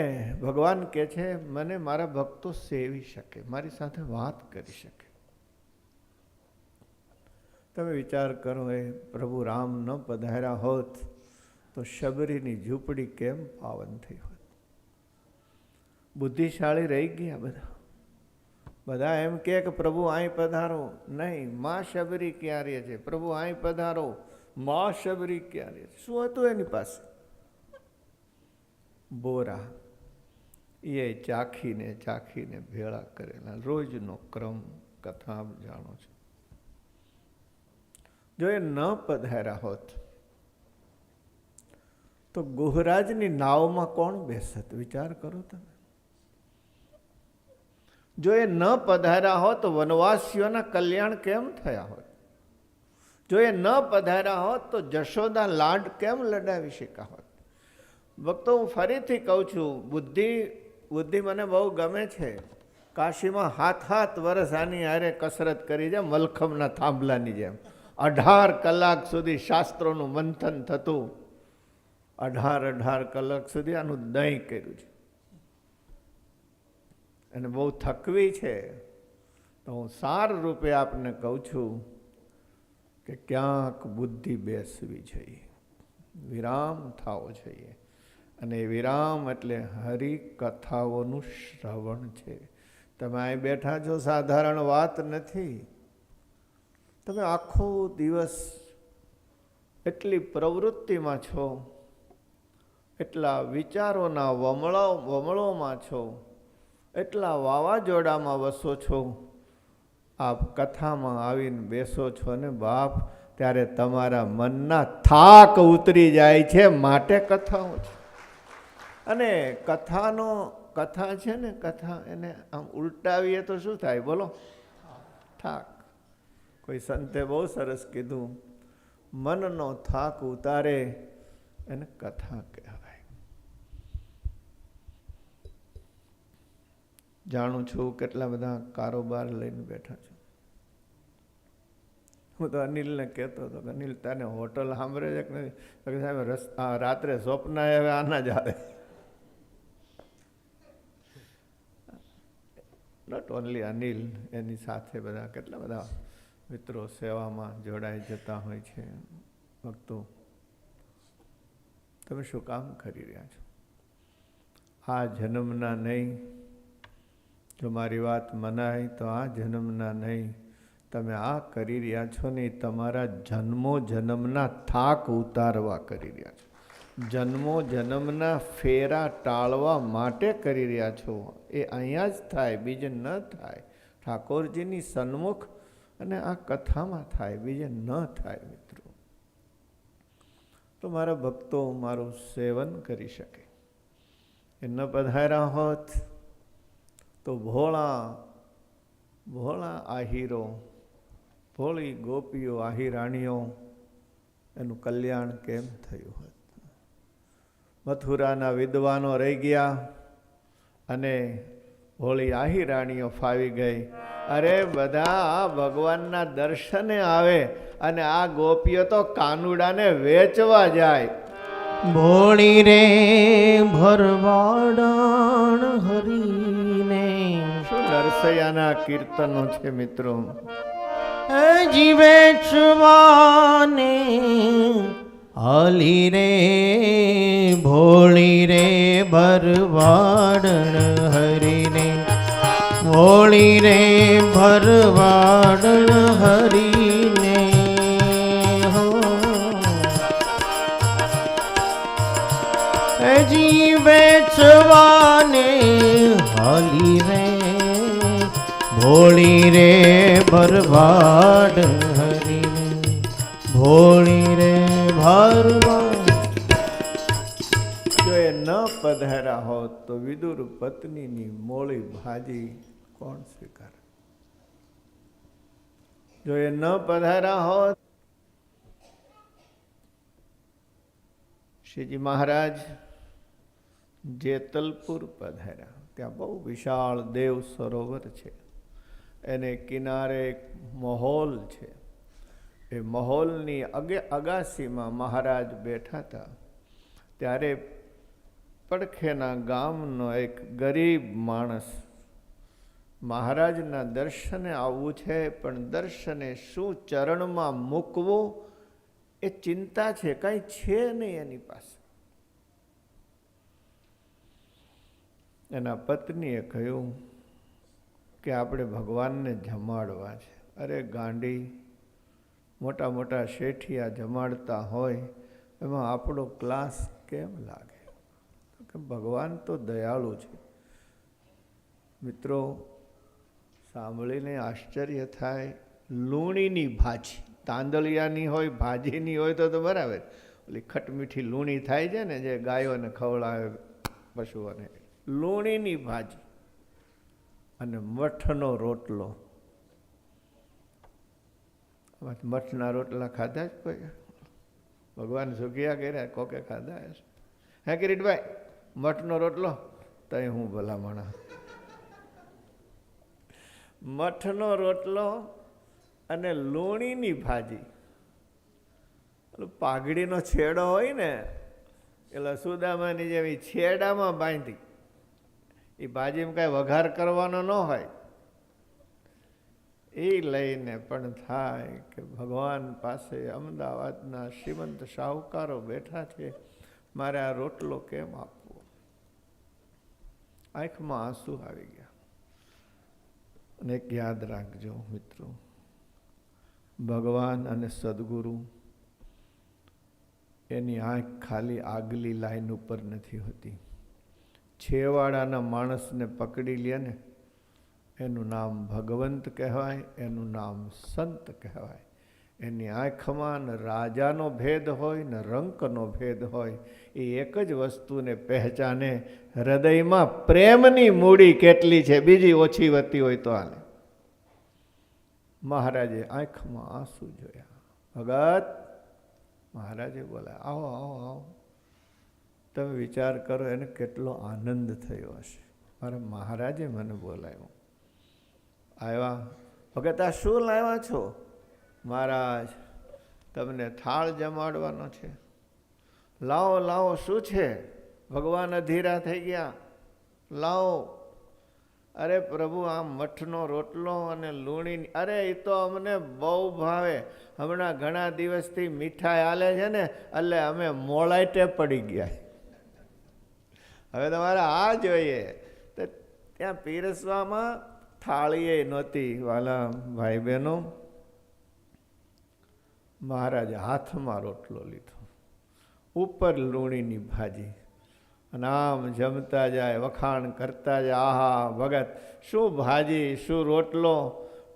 ભગવાન કહે છે મને મારા ભક્તો સેવી શકે, મારી સાથે વાત કરી શકે. તમે વિચાર કરો, એ પ્રભુ રામ ન પધાર્યા હોત તો શબરીની ઝૂંપડી કેમ પાવન થઈ હોત? બુદ્ધિશાળી રહી ગયા બધા. બધા એમ કે પ્રભુ અહીં પધારો. નહીં, માં શબરી ક્યાં રહે છે? પ્રભુ અહીં પધારો. માં શબરી ક્યાં રહે છે? શું હતું એની પાસે? બોરા એ ચાખીને ચાખીને ભેળા કરેલા રોજનો ક્રમ કથા આપ જાણો છો. જો એ ન પધાર્યા હોત તો ગુહરાજની નાવમાં કોણ બેસત? વિચાર કરો તમે. જો એ ન પધાર્યા હોત તો વનવાસીઓના કલ્યાણ કેમ થયા હોત? જો એ ન પધાર્યા હોત તો જશોદા લાડ કેમ લડાવી શક્યા હોત? ભક્તો, હું ફરીથી કહું છું, બુદ્ધિ મને બહુ ગમે છે. કાશીમાં 7 વર્ષ આની હારે કસરત કરી છે, મલખમના થાંભલાની જેમ. 18 કલાક સુધી શાસ્ત્રોનું મંથન થતું. 18 કલાક સુધી આનું દહીં કર્યું છે. અને બહુ થકવી છે. તો હું સાર રૂપે આપને કહું છું કે ક્યાંક બુદ્ધિ બેસવી જોઈએ, વિરામ થવો જોઈએ. અને વિરામ એટલે હરિકથાઓનું શ્રવણ છે. તમે અહીં બેઠા છો, સાધારણ વાત નથી. તમે આખો દિવસ એટલી પ્રવૃત્તિમાં છો, એટલા વિચારોના વમળોમાં છો, એટલા વાવાઝોડામાં વસો છો. આપ કથામાં આવીને બેસો છો ને બાપ, ત્યારે તમારા મનના થાક ઉતરી જાય છે. માટે કથાઓ છે. અને કથા છે ને, કથા એને આમ ઉલટાવીએ તો શું થાય બોલો? થાક. કોઈ સંતે બહુ સરસ કીધું, મનનો થાક ઉતારે એને કથા કહેવાય. જાણું છું કેટલા બધા કારોબાર લઈને બેઠા છો. હું તો અનિલને કહેતો હતો કે અનિલ, તને હોટલ સાંભળે છે કે નથી? સાહેબ, રાત્રે સ્વપ્ન હવે આના જ આવે. નોટ ઓનલી અનિલ, એની સાથે બધા કેટલા બધા મિત્રો સેવામાં જોડાઈ જતા હોય છે. ભક્તો, તમે શું કામ કરી રહ્યા છો? આ જન્મના નહીં, જો મારી વાત મનાય તો આ જન્મના નહીં, તમે આ કરી રહ્યા છો ને તમારા જન્મો જન્મના થાક ઉતારવા કરી રહ્યા છો. જન્મો જન્મના ફેરા ટાળવા માટે કરી રહ્યા છો. એ અહીંયા જ થાય, બીજે ન થાય. ઠાકોરજીની સન્મુખ અને આ કથામાં થાય, બીજે ન થાય. મિત્રો, તો મારા ભક્તો મારું સેવન કરી શકે. એ ન પધાર્યા હોત તો ભોળા આહીરો, ભોળી ગોપીઓ, આહીરાણીઓ, એનું કલ્યાણ કેમ થયું હોત? મથુરાના વિદ્વાનો રહી ગયા અને ભોળી આહીરાણીઓ ફાવી ગઈ. અરે બધા આ ભગવાનના દર્શને આવે અને આ ગોપીઓ તો કાનુડાને વેચવા જાય. ભોળી રે ભરવાડણ હરીને. શું નરસૈયાના કીર્તનો છે મિત્રો. જીવે છુવાને હાલી રે ભોળી રે ભરવાડણ હરીને. ભોળી રે ભરવાડણ હરીને. હો જીવે છુવાને હાલી રે ભોળી રે ભરવાડ હરીને. ભોળી રે ભરવાડ. જો એ ન પધાર્યા હોત તો વિદુર પત્નીની મોળી ભાજી કોણ સ્વીકારે? જો એ ન પધાર્યા હોત, શ્રીજી મહારાજ જેતલપુર પધાર્યા. ત્યાં બહુ વિશાળ દેવ સરોવર છે. એને કિનારે એક મહોલ છે. એ મહોલની અગાસીમાં મહારાજ બેઠા હતા. ત્યારે પડખેના ગામનો એક ગરીબ માણસ મહારાજના દર્શને આવવું છે, પણ દર્શને શું ચરણમાં મૂકવું એ ચિંતા છે. કંઈ છે નહીં એની પાસે. એના પત્નીએ કહ્યું કે આપણે ભગવાનને જમાડવા છે. અરે ગાંડી, મોટા મોટા શેઠિયા જમાડતા હોય એમાં આપણો ક્લાસ કેમ લાગે? કે ભગવાન તો દયાળુ છે. મિત્રો, સાંભળીને આશ્ચર્ય થાય. લૂણીની ભાજી, તાંદળિયાની હોય, ભાજીની હોય તો બરાબર. ઓલી ખટમીઠી લૂણી થાય છે ને, જે ગાયોને ખવડાવે પશુઓને, લૂણીની ભાજી અને મઠનો રોટલો. મઠના રોટલા ખાધા જ કોઈ? ભગવાન સુખિયા કર્યા, કોકે ખાધા હશે? હે કિરીટભાઈ, મઠનો રોટલો તઈ હું ભલામણા. મઠનો રોટલો અને લૂણીની ભાજી. પાઘડીનો છેડો હોય ને, એટલે સુદામાની જેવી છેડામાં બાંધી. એ ભાજીમાં કાંઈ વઘાર કરવાનો ન હોય. એ લઈને પણ થાય કે ભગવાન પાસે અમદાવાદના શ્રીમંત શાહુકારો બેઠા છે, મારે આ રોટલો કેમ આપવો? આંખમાં આંસુ આવી ગયા. અને એક યાદ રાખજો મિત્રો, ભગવાન અને સદગુરુ એની આંખ ખાલી આગલી લાઈન ઉપર નથી હોતી. છેવાડાના માણસને પકડી લે ને, એનું નામ ભગવંત કહેવાય, એનું નામ સંત કહેવાય. એની આંખમાં ને રાજાનો ભેદ હોય ને રંકનો ભેદ હોય. એ એક જ વસ્તુને પહેચાને, હૃદયમાં પ્રેમની મૂડી કેટલી છે, બીજી ઓછી વધતી હોય તો હાલે. મહારાજે આંખમાં આંસુ જોયા. ભગત, મહારાજે બોલાય, આવો આવો આવો. તમે વિચાર કરો એને કેટલો આનંદ થયો હશે. મારા મહારાજે મને બોલાવ્યો. આવ્યા. ભગત, આ શું લાવ્યા છો? મહારાજ, તમને થાળ જમાડવાનો છે. લાવો લાવો, શું છે? ભગવાન અધીરા થઈ ગયા. લાવો. અરે પ્રભુ, આ મઠનો રોટલો અને લૂણી, અરે એ તો અમને બહુ ભાવે. હમણાં ઘણા દિવસથી મીઠાઈ હાલે છે ને, એટલે અમે મોળાઈટે પડી ગયા. હવે તમારે આ જોઈએ. તો ત્યાં પીરસવામાં થાળીએ નહોતી. વાલા ભાઈ બહેનો, મહારાજે હાથમાં રોટલો લીધો, ઉપર લૂણીની ભાજી, અને આમ જમતા જાય, વખાણ કરતા જાય. આહા ભગત, શું ભાજી, શું રોટલો!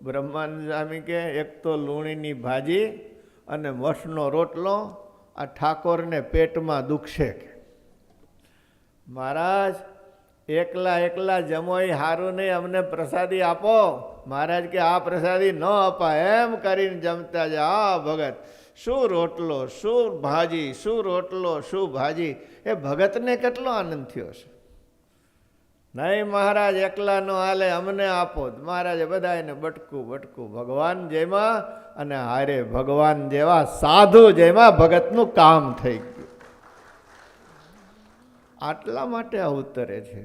બ્રહ્માનંદ સ્વામી કે એક તો લૂણીની ભાજી અને મઠનો રોટલો, આ ઠાકોરને પેટમાં દુખશે કે. મહારાજ, એકલા એકલા જમોય હારું નહીં, અમને પ્રસાદી આપો. મહારાજ કે આ પ્રસાદી ન અપાય, એમ કરીને જમતા જાય. હા ભગત, શું રોટલો, શું ભાજી, શું રોટલો, શું ભાજી! એ ભગતને કેટલો આનંદ થયો છે. નહીં મહારાજ, એકલા નો હાલે, અમને આપો. મહારાજે બધાને બટકું બટકું. ભગવાન જેમાં અને હારે ભગવાન જેવા સાધુ જેમાં ભગતનું કામ થઈ ગયું. આટલા માટે અવતરે છે.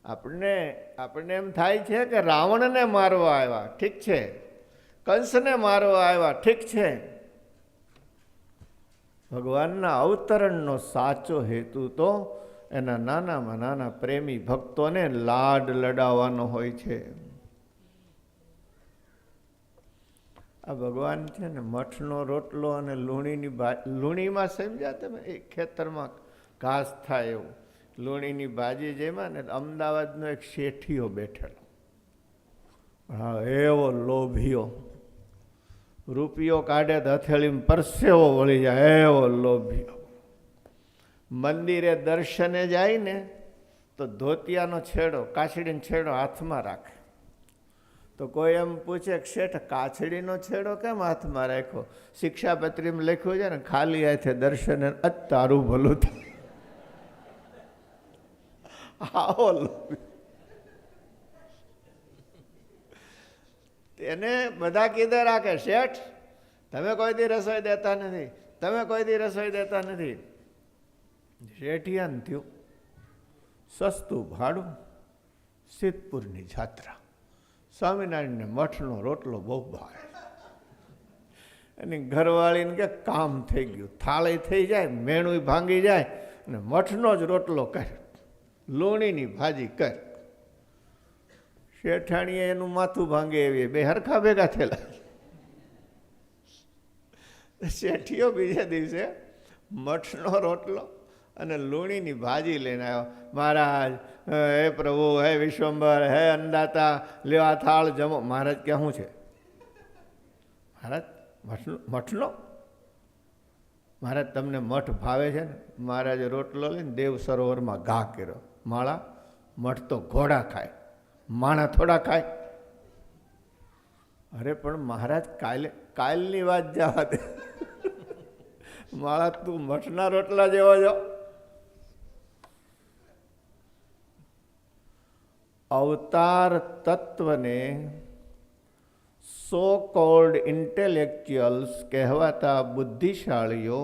આપણને એમ થાય છે કે રાવણને મારવા આવ્યા, ઠીક છે, કંસને મારવા આવ્યા, ઠીક છે. ભગવાનના અવતરણનો સાચો હેતુ તો એના નાનામાં નાના પ્રેમી ભક્તોને લાડ લડાવવાનો હોય છે. આ ભગવાન છે ને, મઠનો રોટલો અને લૂણીની લૂણીમાં સમજ્યા તમે, એ ખેતરમાં ઘાસ થાય એવું લૂણીની ભાજી જેમાં ને. અમદાવાદનો એક શેઠિયો બેઠેલો, હા, એવો લોભિયો, રૂપિયો કાઢે તો હથેળીમાં પરસેવો વળી જાય, એવો લોભિયો. મંદિરે દર્શને જાય ને તો ધોતિયાનો છેડો, કાછડીનો છેડો હાથમાં રાખે. તો કોઈ એમ પૂછે કે શેઠ, કાછડીનો છેડો કેમ હાથમાં રાખ્યો? શિક્ષાપત્રીમાં લખ્યું છે ને, ખાલી હાથે દર્શને તારું ભલું થાય. આવો એને બધા કીધે રાખે, શેઠ તમે કોઈ દી રસોઈ દેતા નથી, તમે કોઈ દી રસોઈ દેતા નથી. શેઠિયાને થયું સસ્તું ભાડું, સિદ્ધપુરની જાત્રા, સ્વામિનારાયણને મઠનો રોટલો બહુ ભાવે. એની ઘરવાળીને કે કામ થઈ ગયું, થાળી થઈ જાય, મેણું ભાંગી જાય, અને મઠનો જ રોટલો કર, લૂણીની ભાજી કર. શેઠાણીએ એનું માથું ભાંગે એવી, બે હરખા ભેગા થયેલા. શેઠિયો બીજે દિવસે મઠનો રોટલો અને લૂણીની ભાજી લઈને આવ્યો. મહારાજ, હે પ્રભુ, હે વિશ્વંભર, હે અન્નદાતા, લ્યો આ થાળ જમો. મહારાજ કે શું છે? મહારાજ મઠનો? મહારાજ તમને મઠ ભાવે છે ને? મહારાજે રોટલો લઈને દેવ સરોવરમાં ઘા કર્યો. માળા, મઠ તો ઘોડા ખાય, માણા થોડા ખાય. અરે પણ મહારાજ કાલની વાત જવા દે. માળા, તું મઠના રોટલા જેવો છો. અવતાર તત્વને સો કોલ્ડ ઇન્ટેલેક્ચ્યુઅલ્સ કહેવાતા બુદ્ધિશાળીઓ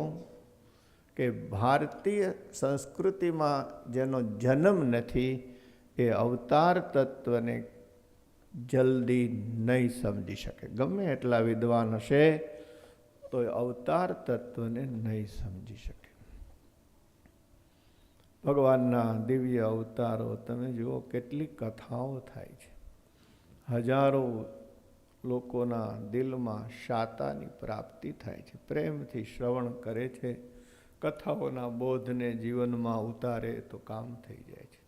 કે ભારતીય સંસ્કૃતિમાં જેનો જન્મ નથી એ અવતાર તત્વને જલ્દી નહીં સમજી શકે. ગમે એટલા વિદ્વાન હશે તો એ અવતાર તત્વને નહીં સમજી શકે. ભગવાનના દિવ્ય અવતારો તમે જુઓ, કેટલી કથાઓ થાય છે. હજારો લોકોના દિલમાં શાતાની પ્રાપ્તિ થાય છે. પ્રેમથી શ્રવણ કરે છે, કથાઓના બોધને જીવનમાં ઉતારે તો કામ થઈ જાય છે.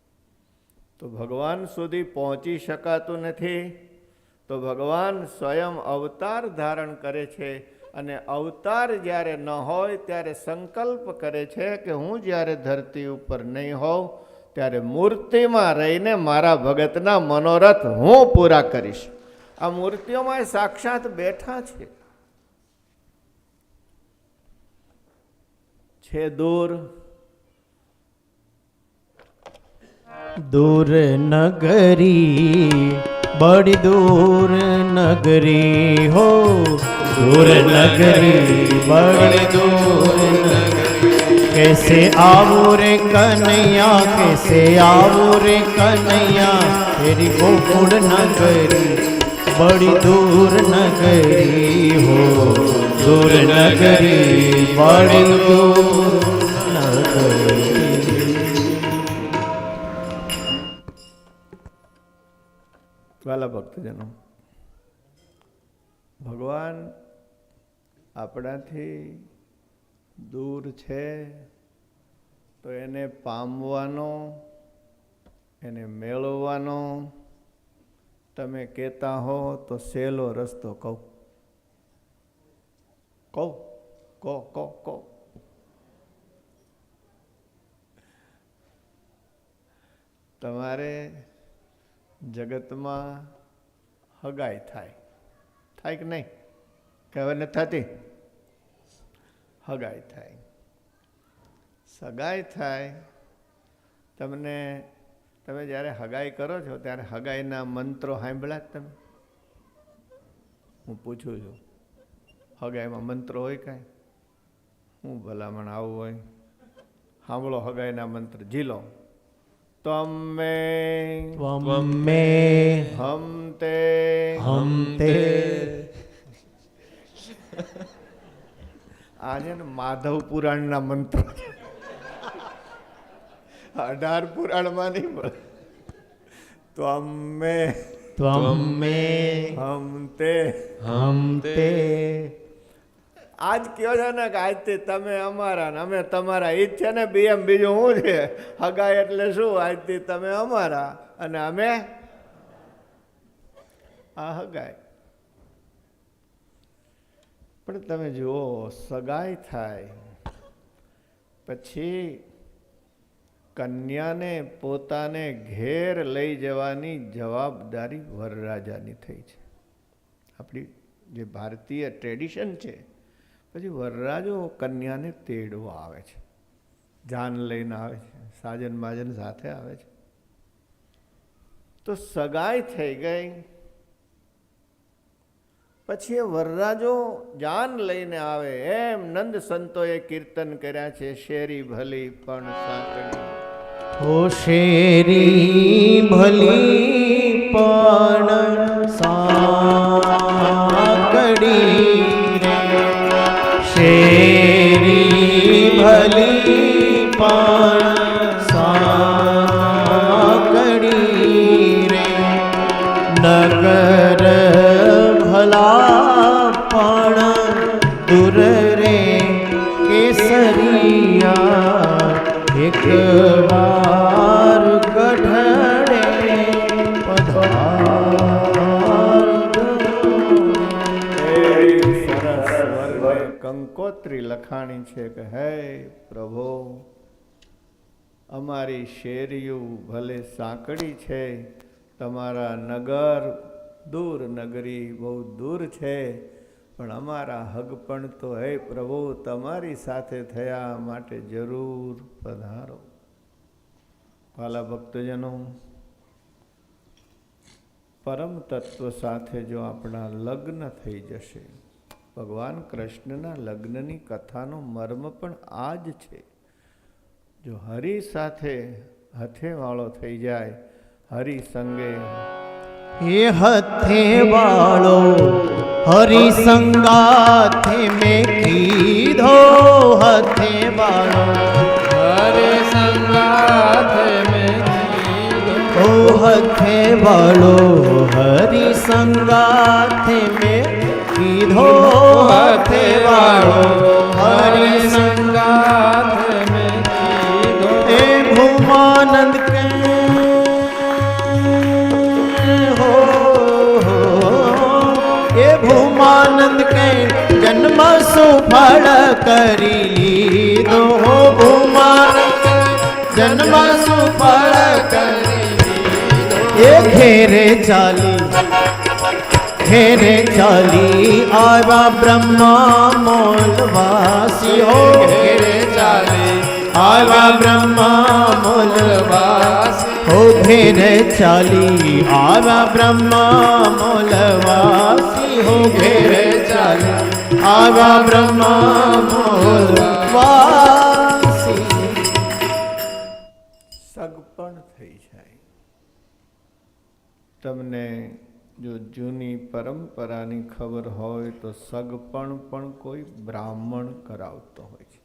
તો ભગવાન સુધી પહોંચી શકાતું નથી તો ભગવાન સ્વયં અવતાર ધારણ કરે છે. અને અવતાર જ્યારે ન હોય ત્યારે સંકલ્પ કરે છે કે હું જ્યારે ધરતી ઉપર નહીં હોઉં ત્યારે મૂર્તિમાં રહીને મારા ભગતના મનોરથ હું પૂરા કરીશ. આ મૂર્તિઓમાં સાક્ષાત બેઠા છે દૂર दूर नगरी, बड़ी दूर नगरी हो, दूर नगरी, बड़ी दूर नगरी। कैसे आवो रे कन्हैया, कैसे आवो रे कन्हैया, तेरी गोकुल नगरी, बड़ी दूर नगरी हो, दूर नगरी, बड़ी दूर नगरी। વાલા ભક્તજનો, ભગવાન આપણાથી દૂર છે તો એને પામવાનો, એને મેળવવાનો તમે કહેતા હો તો સહેલો રસ્તો કહું. તમારે જગતમાં હગાઈ થાય કે નહીં? કહેવાય નથી થતી? હગાઈ થાય, સગાઈ થાય. તમે જ્યારે હગાઈ કરો છો ત્યારે હગાઈના મંત્રો સાંભળ્યા જ તમે? હું પૂછું છું, હગાઈમાં મંત્રો હોય કાંઈ? હું ભલામણ આવું હોય? સાંભળો હગાઈના મંત્ર, ઝીલો. ત્વમે त्वमे હમતે हमते। આ છે ને માધવ પુરાણના મંત્રો છે, 18 પુરાણમાં નહીં મળે. ત્વમે त्वमे હમતે. हमते। આજ કયો છે ને કે આજથી તમે અમારા ને અમે તમારા. ઈ જ છે ને બીએમ. બીજું શું છે? હગાઈ એટલે શું? આજથી તમે અમારા અને અમે આ હગાઈ. પણ તમે જુઓ, સગાઈ થાય પછી કન્યાને પોતાને ઘેર લઈ જવાની જવાબદારી વરરાજાની થઈ છે. આપણી જે ભારતીય ટ્રેડિશન છે, પછી વરરાજો કન્યાને તેડવા આવે છે, જાન લઈને આવે છે, સાજન માજન સાથે આવે છે. તો સગાઈ થઈ ગઈ પછી એ વરરાજો જાન લઈને આવે. એમ નંદ સંતોએ કીર્તન કર્યા છે, શેરી ભલી પણ સાંકડી. ओ शेरी भली पण साकड़ी रे, शेरी भली पण साकड़ी रे, नगर भला पण दूर रे, केसरिया કંકોત્રી લખાણી છે કે હે પ્રભુ, અમારી શેરીયું ભલે સાંકડી છે, તમારા નગર દૂર, નગરી બહુ દૂર છે, પણ અમારા હગપણ તો હે પ્રભુ તમારી સાથે થયા માટે જરૂર પધારો. વાલા ભક્તજનો, પરમ તત્વ સાથે જો આપણા લગ્ન થઈ જશે, ભગવાન કૃષ્ણના લગ્નની કથાનો મર્મ પણ આ જ છે. જો હરિ સાથે હથે વાળો થઈ જાય, હરિ સંગે, હે હથે વાળો હરિ સંગાથે મેં કીધો, હથે વાળો હરે સંગાથે મેં કીધો, ઓ હથે વાળો હરિ સંગાથે મેં કીધો, હથે વાળો હરિ સંગાથે મેં કીધો, એ ભૂમાનંદ કે હો એ ભૂમાનંદ કે જન્મ સુફળ કરી લીધો, હો ભૂમાનંદ જન્મ સુફળ કરી લીધો. એ ઘેરે ચાલી આવ્યા બ્રહ્મા મોલવાસીઓ, ઘેરે ચાલી આવ્યા બ્રહ્મા મોલવાસી, હો ઘેરે ચાલી આવ્યા બ્રહ્મા મોલવાસી, હો ઘેરે ચાલી આવ્યા બ્રહ્મા મોલવાસી. સગપણ થઈ જાય. તમને જો જૂની પરંપરાની ખબર હોય તો સગપણ પણ કોઈ બ્રાહ્મણ કરાવતો હોય છે.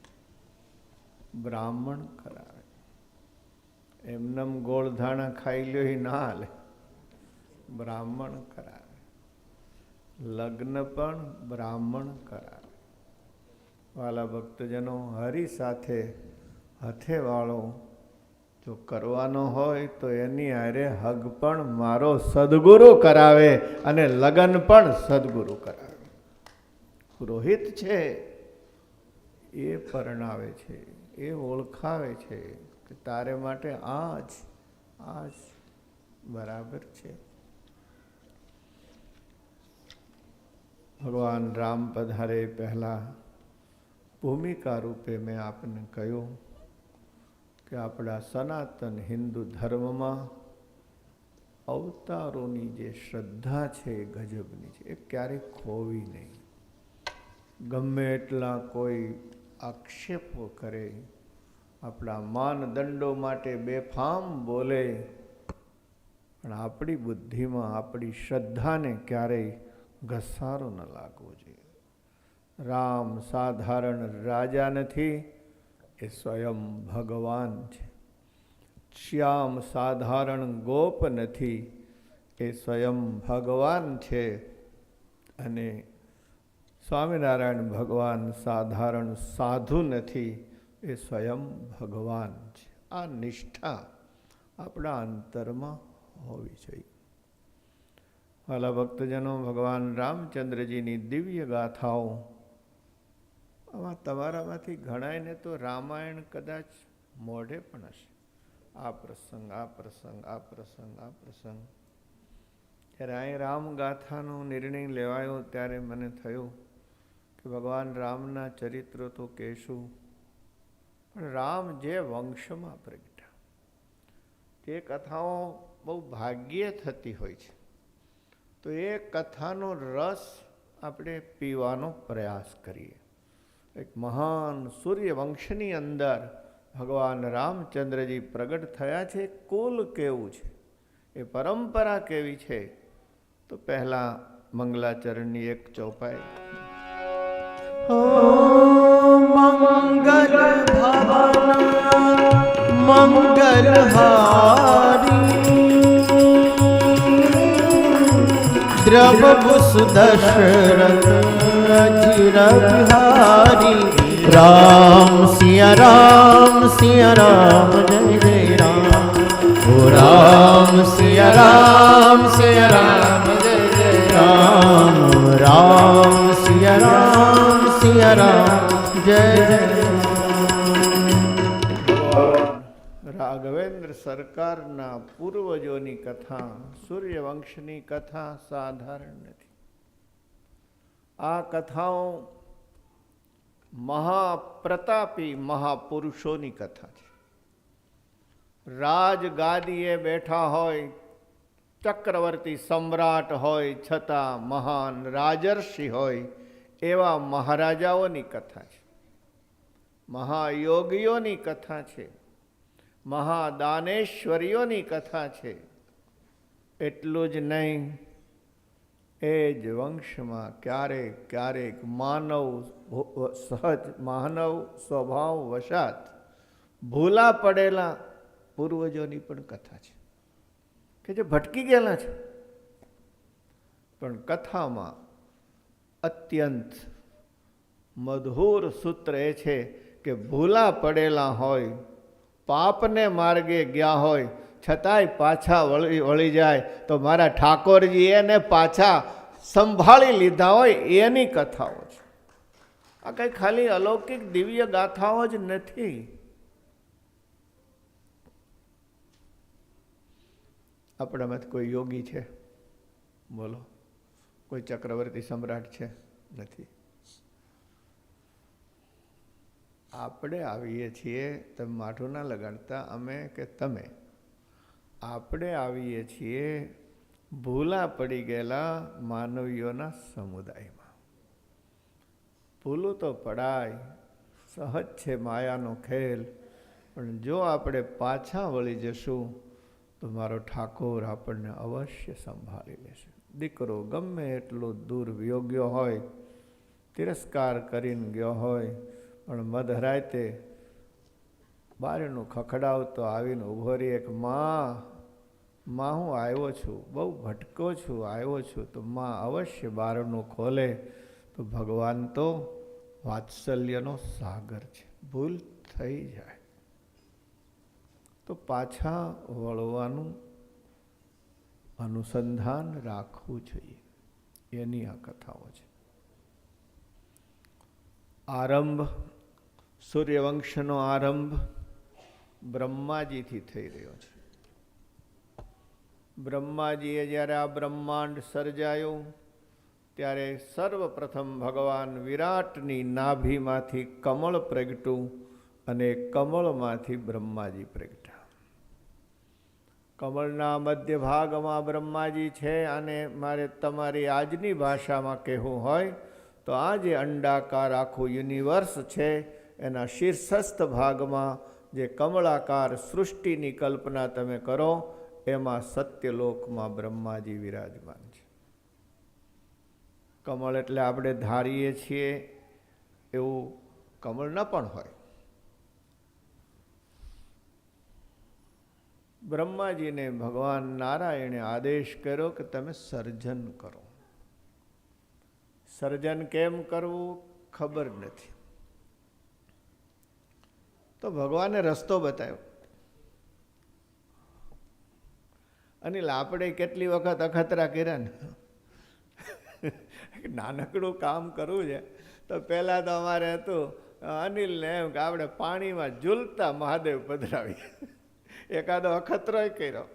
બ્રાહ્મણ કરાવે. એમનેમ ગોળ ધાણા ખાઈ લ્યો એ ના હાલે, બ્રાહ્મણ કરાવે. લગ્ન પણ બ્રાહ્મણ કરાવે. વાલા ભક્તજનો, હરિ સાથે હથે વાળો જો કરવાનો હોય તો એની હારે હગ પણ મારો સદગુરુ કરાવે અને લગન પણ સદગુરુ કરાવે. પુરોહિત છે એ પરણાવે છે, એ ઓળખાવે છે કે તારે માટે આ જ બરાબર છે. ભગવાન રામ પધારે પહેલા ભૂમિકા રૂપે મેં આપને કહ્યું કે આપણા સનાતન હિન્દુ ધર્મમાં અવતારોની જે શ્રદ્ધા છે એ ગજબની છે, એ ક્યારેય ખોવી નહીં. ગમે એટલા કોઈ આક્ષેપો કરે, આપણા માનદંડો માટે બેફામ બોલે, પણ આપણી બુદ્ધિમાં આપણી શ્રદ્ધાને ક્યારેય ઘસારો ન લાગવો જોઈએ. રામ સાધારણ રાજા નથી, એ સ્વયં ભગવાન છે. શ્યામ સાધારણ ગોપ નથી, એ સ્વયં ભગવાન છે. અને સ્વામિનારાયણ ભગવાન સાધારણ સાધુ નથી, એ સ્વયં ભગવાન છે. આ નિષ્ઠા આપણા અંતરમાં હોવી જોઈએ. વાલા ભક્તજનો, ભગવાન રામચંદ્રજીની દિવ્ય ગાથાઓ, આમાં તમારામાંથી ઘણાયને તો રામાયણ કદાચ મોઢે પણ હશે. આ પ્રસંગ, આ પ્રસંગ, આ પ્રસંગ, આ પ્રસંગ. જ્યારે અહીં રામગાથાનો નિર્ણય લેવાયો ત્યારે મને થયું કે ભગવાન રામના ચરિત્રો તો કહેશું, પણ રામ જે વંશમાં પ્રગટ્યા તે કથાઓ બહુ ભાગ્યે થતી હોય છે, તો એ કથાનો રસ આપણે પીવાનો પ્રયાસ કરીએ. એક મહાન સૂર્યવંશની અંદર ભગવાન રામચંદ્રજી પ્રગટ થયા છે. કુલ કેવું છે, એ પરંપરા કેવી છે, તો પહેલા મંગલાચરણની એક ચોપાઈ. મંગલ ભવન મંગલહારી દ્રવભુ સુદશરથ અજીર બિહારી રામ સિયા રામ સિયા રામ જય જય રામ. ઓ રામ સિયા રામ સિયા રામ જય જય રામ. રામ સિયા રામ સિયા રામ સંસારના પૂર્વજોની કથા, સૂર્યવંશની કથા સાધારણ નથી. આ કથાઓ મહાપ્રતાપી મહાપુરુષોની કથા છે. રાજગાદીએ બેઠા હોય, ચક્રવર્તી સમ્રાટ હોય, છતાં મહાન રાજર્ષિ હોય એવા મહારાજાઓની કથા છે. મહાયોગીઓની કથા છે. મહાદાનેશ્વરીઓની કથા છે. એટલું જ નહીં, એ જ વંશમાં ક્યારેક ક્યારેક માનવ સ્વભાવ વશાત ભૂલા પડેલા પૂર્વજોની પણ કથા છે કે જે ભટકી ગયેલા છે. પણ કથામાં અત્યંત મધુર સૂત્ર એ છે કે ભૂલા પડેલા હોય, પાપને માર્ગે ગયા હોય, છતાંય પાછા વળી જાય તો મારા ઠાકોરજી એને પાછા સંભાળી લીધા હોય એની કથાઓ છે. આ કંઈ ખાલી અલૌકિક દિવ્ય ગાથાઓ જ નથી. આપણામાં કોઈ યોગી છે? બોલો. કોઈ ચક્રવર્તી સમ્રાટ છે? નથી. આપણે આવીએ છીએ, તમે માઠું ના લગાડતા, અમે કે તમે, આપણે આવીએ છીએ ભૂલા પડી ગયેલા માનવીઓના સમુદાયમાં. ભૂલું તો પડાય, સહજ છે માયાનો ખેલ, પણ જો આપણે પાછા વળી જશું તો મારો ઠાકોર આપણને અવશ્ય સંભાળી લેશે. દીકરો ગમે એટલો દૂર વિયોગ્યો હોય, તિરસ્કાર કરીને ગયો હોય, પણ મધરાતે બારણું ખખડાવતો આવીને ઊભો રહી, એક માં હું આવ્યો છું, બહુ ભટકો છું, આવ્યો છું, તો માં અવશ્ય બારણું ખોલે. તો ભગવાન તો વાત્સલ્યનો સાગર છે. ભૂલ થઈ જાય તો પાછા વળવાનું અનુસંધાન રાખવું જોઈએ. એની આ કથાઓ છે. આરંભ, સૂર્યવંશનો આરંભ બ્રહ્માજીથી થઈ રહ્યો છે. બ્રહ્માજીએ જ્યારે આ બ્રહ્માંડ સર્જાયું ત્યારે સર્વપ્રથમ ભગવાન વિરાટની નાભીમાંથી કમળ પ્રગટ્યું અને કમળમાંથી બ્રહ્માજી પ્રગટ્યા. કમળના મધ્ય ભાગમાં બ્રહ્માજી છે. અને મારે તમારી આજની ભાષામાં કહેવું હોય તો આ જે અંડાકાર આખું યુનિવર્સ છે એના શીર્ષસ્થ ભાગમાં જે કમળાકાર સૃષ્ટિની કલ્પના તમે કરો, એમાં સત્યલોકમાં બ્રહ્માજી વિરાજમાન છે. કમળ એટલે આપણે ધારીએ છીએ એવું કમળ ન પણ હોય. બ્રહ્માજીને ભગવાન નારાયણે આદેશ કર્યો કે તમે સર્જન કરો. સર્જન કેમ કરવું ખબર નથી, તો ભગવાને રસ્તો બતાવ્યો. અનિલ, આપણે કેટલી વખત અખતરા કર્યા ને, નાનકડું કામ કરવું છે તો પહેલાં તો અમારે હતું અનિલને એમ કે આપણે પાણીમાં ઝૂલતા મહાદેવ પધરાવીએ. એકાદો અખતરોય કર્યો,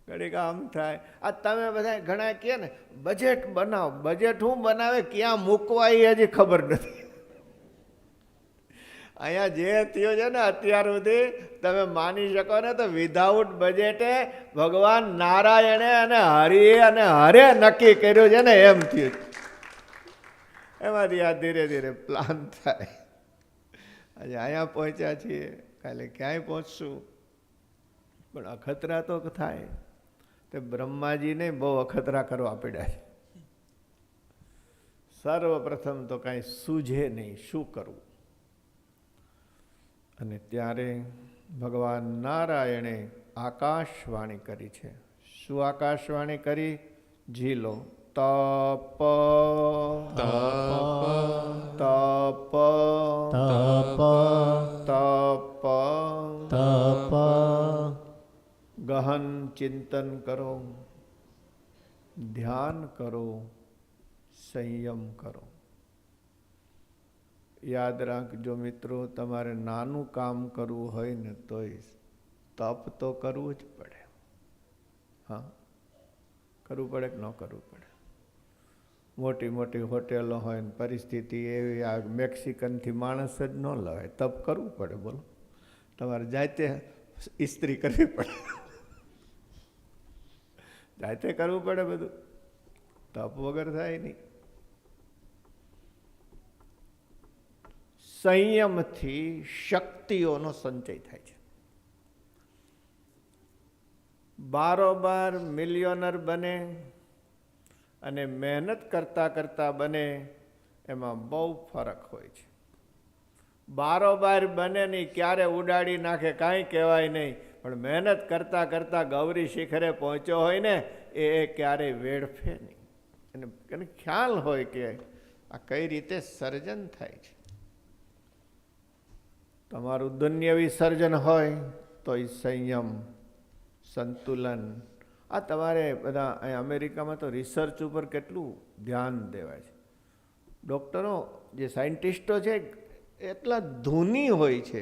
ઘડીક આમ થાય. આ તમે બધા ઘણા કહે ને બજેટ બનાવો, બજેટ શું બનાવે, ક્યાં મૂકવા એ હજી ખબર નથી. અહીંયા જે થયો છે ને અત્યાર સુધી તમે માની શકો ને તો વિધાઉટ બજેટે ભગવાન નારાયણે અને હરિએ અને હરે નક્કી કર્યું છે ને એમ થયું. એમાંથી આ ધીરે ધીરે પ્લાન થાય. આજે અહીંયા પહોંચ્યા છીએ, કાલે ક્યાંય પહોંચશું, પણ અખતરા તો થાય. તે બ્રહ્માજીને બહુ અખતરા કરવા પડ્યા છે. સર્વપ્રથમ તો કાંઈ સૂઝે નહીં શું કરવું. અને ત્યારે ભગવાન નારાયણે આકાશવાણી કરી છે. શું આકાશવાણી કરી? ઝીલો. તપ તપ તપ તપ તપ. ગહન ચિંતન કરો, ધ્યાન કરો, સંયમ કરો. યાદ રાખજો મિત્રો, તમારે નાનું કામ કરવું હોય ને તોય તપ તો કરવું જ પડે. હા, કરવું પડે કે ન કરવું પડે? મોટી મોટી હોટેલો હોય ને પરિસ્થિતિ એવી, આ મેક્સિકનથી માણસ જ ન લવાય, તપ કરવું પડે. બોલો, તમારે જાતે ઇસ્ત્રી કરવી પડે, જાતે કરવું પડે બધું, તપ વગર થાય નહીં. સંયમથી શક્તિઓનો સંચય થાય છે. બારોબાર મિલિયોનર બને અને મહેનત કરતા કરતા બને, એમાં બહુ ફરક હોય છે. બારોબાર બને નહીં, ક્યારે ઉડાડી નાખે કાંઈ કહેવાય નહીં, પણ મહેનત કરતા કરતા ગૌરી શિખરે પહોંચ્યો હોય ને, એ ક્યારેય વેડફે નહીં. એને ખ્યાલ હોય કે આ કઈ રીતે સર્જન થાય છે. તમારું દુન્યવી સર્જન હોય તો એ સંયમ, સંતુલન. આ તમારે બધા અહીં અમેરિકામાં તો રિસર્ચ ઉપર કેટલું ધ્યાન દેવાય છે. ડૉક્ટરો, જે સાયન્ટિસ્ટો છે, એટલા ધૂની હોય છે,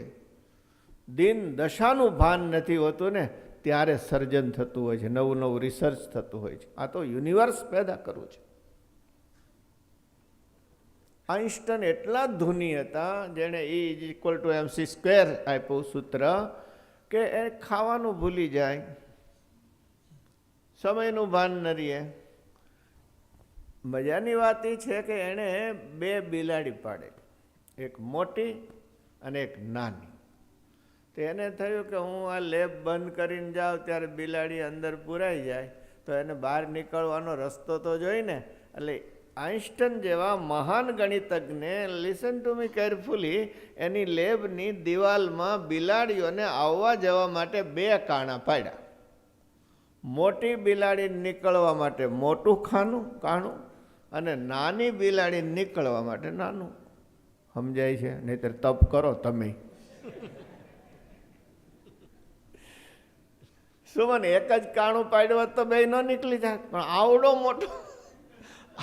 દિન દશાનું ભાન નથી હોતું ને ત્યારે સર્જન થતું હોય છે, નવું નવું રિસર્ચ થતું હોય છે. આ તો યુનિવર્સ પેદા કરવું છે. આઇન્સ્ટાઈન એટલા ધૂની હતા, જેણે E=mc² આપ્યું સૂત્ર, કે એ ખાવાનું ભૂલી જાય, સમયનું ભાન ન રહે. મજાની વાત એ છે કે એણે 2 બિલાડી પાડેલી, એક મોટી અને એક નાની. તો એને થયું કે હું આ લેબ બંધ કરીને જાઉં ત્યારે બિલાડી અંદર પુરાઈ જાય, તો એને બહાર નીકળવાનો રસ્તો તો જોઈને. એટલે આઇન્સ્ટાઈન જેવા મહાન ગણિતજ્ઞે, લિસન ટુ મી કેરફુલી, એની લેબની દિવાલમાં બિલાડીઓને આવવા જવા માટે 2 કાણા પાડ્યા. મોટી બિલાડી નીકળવા માટે મોટું કાણું અને નાની બિલાડી નીકળવા માટે નાનું. સમજાય છે? નહીંતર તપ કરો તમે. શું મને એક જ કાણું પાડ્યું તો 2 ન નીકળી જાય, પણ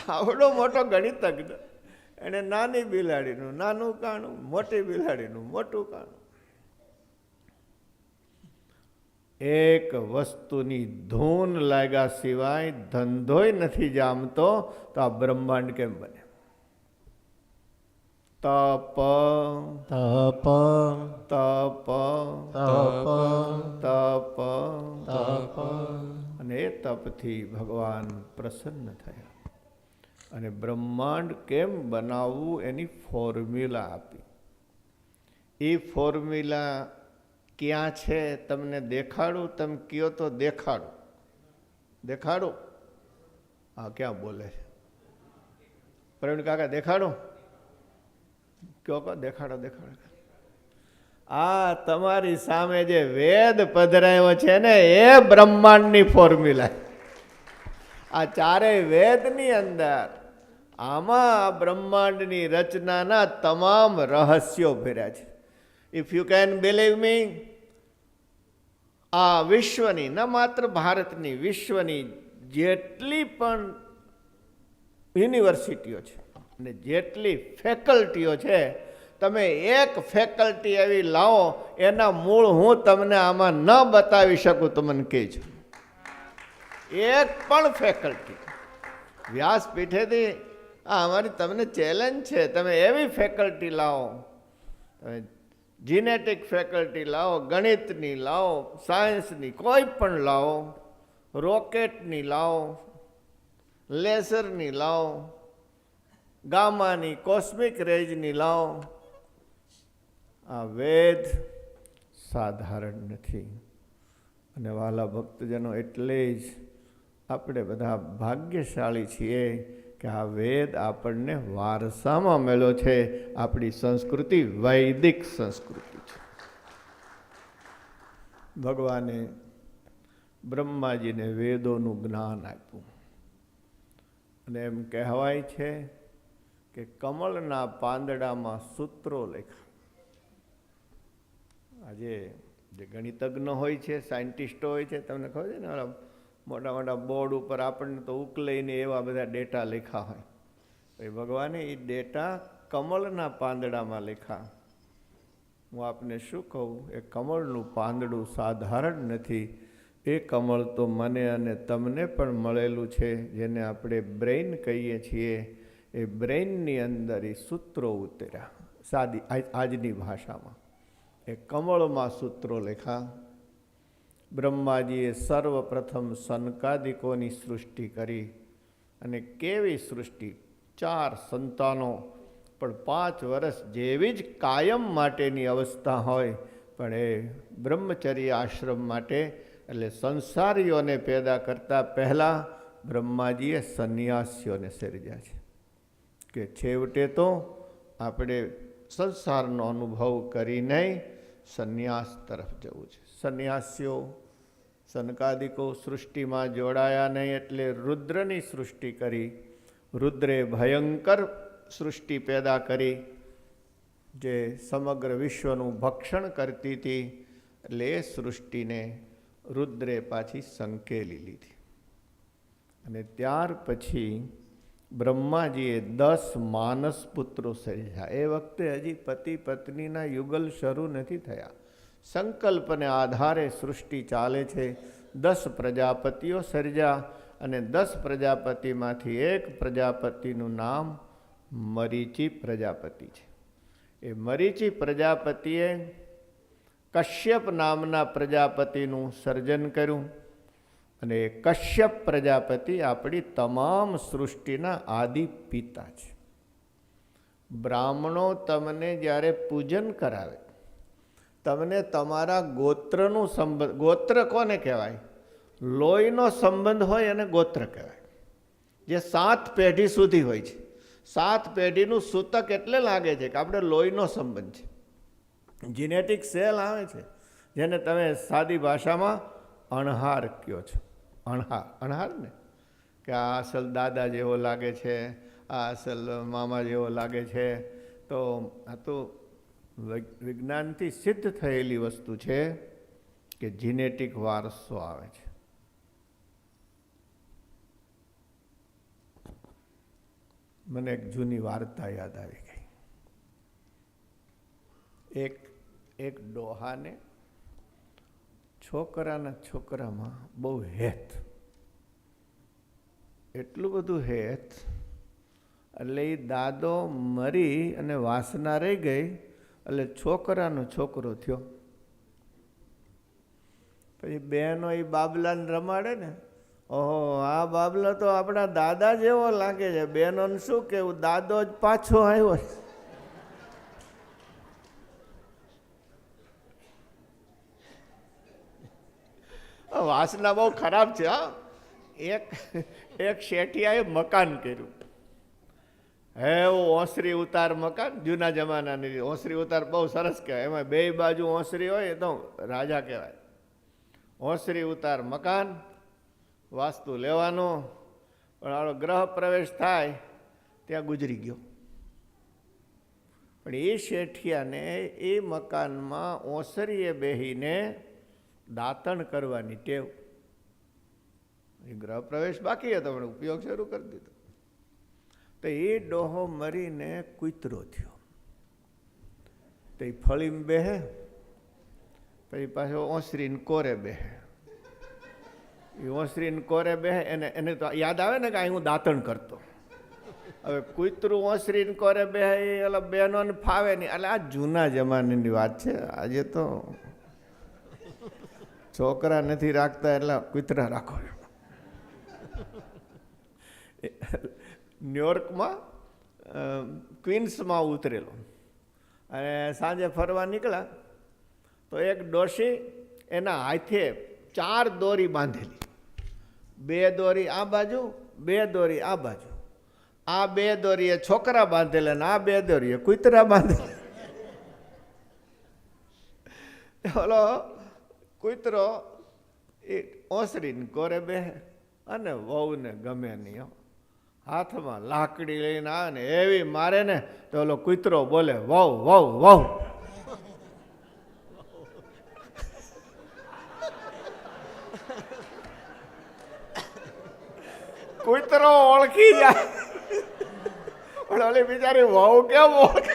આવડો મોટો ગણિતજ્ઞ, એને નાની બિલાડીનું નાનું કાણું, મોટી બિલાડીનું મોટું કાણું. એક વસ્તુની ધૂન લાગ્યા સિવાય ધંધોય નથી જામતો, તો આ બ્રહ્માંડ કેમ બને? તપ તપ તપ તપ તપ તપ. અને એ તપથી ભગવાન પ્રસન્ન થયા અને બ્રહ્માંડ કેમ બનાવવું એની ફોર્મ્યુલા આપી. એ ફોર્મ્યુલા ક્યાં છે તમને દેખાડું? તમે કયો તો દેખાડું. દેખાડું? હા, ક્યાં બોલે છે પ્રવીણ કાકા? દેખાડું? કયો કહો, દેખાડો દેખાડો. આ તમારી સામે જે વેદ પધરાયો છે ને, એ બ્રહ્માંડની ફોર્મ્યુલા. આ ચારેય વેદની અંદર આમાં બ્રહ્માંડની રચનાના તમામ રહસ્યો ભર્યા છે. If you can believe me, આ વિશ્વની, ન માત્ર ભારતની, વિશ્વની જેટલી પણ યુનિવર્સિટીઓ છે અને જેટલી ફેકલ્ટીઓ છે, તમે એક ફેકલ્ટી એવી લાવો, એના મૂળ હું તમને આમાં ન બતાવી શકું તો મને કહેજો. એક પણ ફેકલ્ટી. વ્યાસપીઠેથી આ અમારી તમને ચેલેન્જ છે, તમે એવી ફેકલ્ટી લાવો, તમે જીનેટિક ફેકલ્ટી લાવો, ગણિતની લાવો, સાયન્સની કોઈ પણ લાવો, રોકેટની લાવો, લેસરની લાવો, ગામાની, કોસ્મિક રેજની લાવો. આ વેદ સાધારણ નથી. અને વાલા ભક્તજનો, એટલે જ આપણે બધા ભાગ્યશાળી છીએ કે આ વેદ આપણને વારસામાં મળ્યો છે. આપણી સંસ્કૃતિ વૈદિક સંસ્કૃતિ છે. ભગવાને બ્રહ્માજીને વેદોનું જ્ઞાન આપ્યું અને એમ કહેવાય છે કે કમળના પાંદડામાં સૂત્રો લખ્યા. આજે જે ગણિતજ્ઞ હોય છે, સાયન્ટિસ્ટો હોય છે, તમને ખબર છે ને, મોટા મોટા બોર્ડ ઉપર આપણને તો ઉકલઈને એવા બધા ડેટા લખ્યા હોય. ભગવાને એ ડેટા કમળના પાંદડામાં લખ્યા હું આપને શું કહું, એ કમળનું પાંદડું સાધારણ નથી. એ કમળ તો મને અને તમને પણ મળેલું છે, જેને આપણે બ્રેઇન કહીએ છીએ. એ બ્રેઇનની અંદર એ સૂત્રો ઉતર્યા, સાદી આજની ભાષામાં એ કમળમાં સૂત્રો લખ્યા. બ્રહ્માજીએ સર્વપ્રથમ સનકાદિકોની સૃષ્ટિ કરી, અને કેવી સૃષ્ટિ! 4 સંતાનો, પણ 5 વર્ષ જેવી જ કાયમ માટેની અવસ્થા હોય, પણ એ બ્રહ્મચર્ય આશ્રમ માટે એટલે સંસારીઓને પેદા કરતાં પહેલાં બ્રહ્માજીએ સંન્યાસીઓને સર્જ્યા છે કે છેવટે તો આપણે સંસારનો અનુભવ કરીને સંન્યાસ તરફ જવું છે. સંન્યાસીઓ સનકાદિકો સૃષ્ટિમાં જોડાયા નહીં એટલે રુદ્રની સૃષ્ટિ કરી. રુદ્રે ભયંકર સૃષ્ટિ પેદા કરી, જે સમગ્ર વિશ્વનું ભક્ષણ કરતી હતી. એટલે એ સૃષ્ટિને રુદ્રે પાછી સંકેલી લીધી. અને ત્યાર પછી બ્રહ્માજીએ 10 માનસ પુત્રો સર્જ્યા. એ વખતે હજી પતિ પત્નીના યુગલ શરૂ નથી થયા. સંકલ્પને આધારે સૃષ્ટિ ચાલે છે. 10 પ્રજાપતિઓ સર્જ્યા, અને 10 પ્રજાપતિમાંથી એક પ્રજાપતિનું નામ મરીચી પ્રજાપતિ છે. એ મરીચી પ્રજાપતિએ કશ્યપ નામના પ્રજાપતિનું સર્જન કર્યું, અને એ કશ્યપ પ્રજાપતિ આપણી તમામ સૃષ્ટિના આદિ પિતા છે. બ્રાહ્મણો તમને જ્યારે પૂજન કરાવે, તમને તમારા ગોત્રનું સંબંધ, ગોત્ર કોને કહેવાય? લોહીનો સંબંધ હોય એને ગોત્ર કહેવાય, જે 7 પેઢી સુધી હોય છે. 7 પેઢીનું સૂતક એટલે લાગે છે કે આપણે લોહીનો સંબંધ છે. જીનેટિક સેલ આવે છે, જેને તમે સાદી ભાષામાં અણહાર કહો છો. અણહાર ને, કે આ અસલ દાદા જેવો લાગે છે, આ અસલ મામા જેવો લાગે છે. તો આ તો વિજ્ઞાનથી સિદ્ધ થયેલી વસ્તુ છે કે જીનેટિક વારસો આવે છે. મને એક જૂની વાર્તા યાદ આવી ગઈ. એક ડોહાને છોકરામાં બહુ હેત, એટલું બધું હેત, એટલે એ દાદો મરી અને વાસના રહી ગઈ, એટલે છોકરાનો છોકરો થયો. પછી બહેનો એ બાબલાને રમાડે ને, ઓહો આ બાબલો તો આપણા દાદા જેવો લાગે છે. બહેનોને શું કેવું, દાદો જ પાછો આવ્યો છે. વાસના બહુ ખરાબ છે. હા, એક શેઠિયાએ મકાન કર્યું. હે ઓસરી ઉતાર મકાન, જૂના જમાનાની ઓસરી ઉતાર બહુ સરસ કહેવાય. એમાં 2 બાજુ ઓસરી હોય એ તો રાજા કહેવાય. ઓસરી ઉતાર મકાન, વાસ્તુ લેવાનો. પણ આનો ગ્રહ પ્રવેશ થાય ત્યાં ગુજરી ગયો. પણ એ શેઠિયાને એ મકાનમાં ઓસરીએ બેહીને દાંતણ કરવાની ટેવ. એ ગ્રહ પ્રવેશ બાકી હતો પણ ઉપયોગ શરૂ કરી દીધો. તો એ ડોહો મરીને કૂતરો થયો. તો એ ફળીમાં બેહે, પછી પાછો ઓસરીને કોરે બેહે. એ ઓસરીને કોરે બેહે, એને તો યાદ આવે ને કે અહીં હું દાંતણ કરતો. હવે કૂતરું ઓસરીને કોરે બેહે એ ઓલા બહેનોને ફાવે નહીં. એટલે આ જૂના જમાનાની વાત છે. આજે તો છોકરા નથી રાખતા એટલે કૂતરા રાખો. ન્યુયોર્કમાં ક્વીન્સમાં ઉતરેલો, અને સાંજે ફરવા નીકળ્યા તો એક ડોશી એના હાથે 4 દોરી બાંધેલી. 2 દોરી આ બાજુ, 2 દોરી આ બાજુ. આ 2 દોરીએ છોકરા બાંધેલા ને આ 2 દોરીએ કૂતરા બાંધેલા. ઓલો કૂતરો એ ઓસરીને કોરે બેહે, અને વહુને ગમે નહીં. હાથમાં લાકડી લઈને આવે ને એવી મારે ને તો ઓલો કૂતરો બોલે વહુ વહુ વહુ. કૂતરો ઓળખી જાય, પણ ઓલી બિચારી વહુ કેમ ઓળખે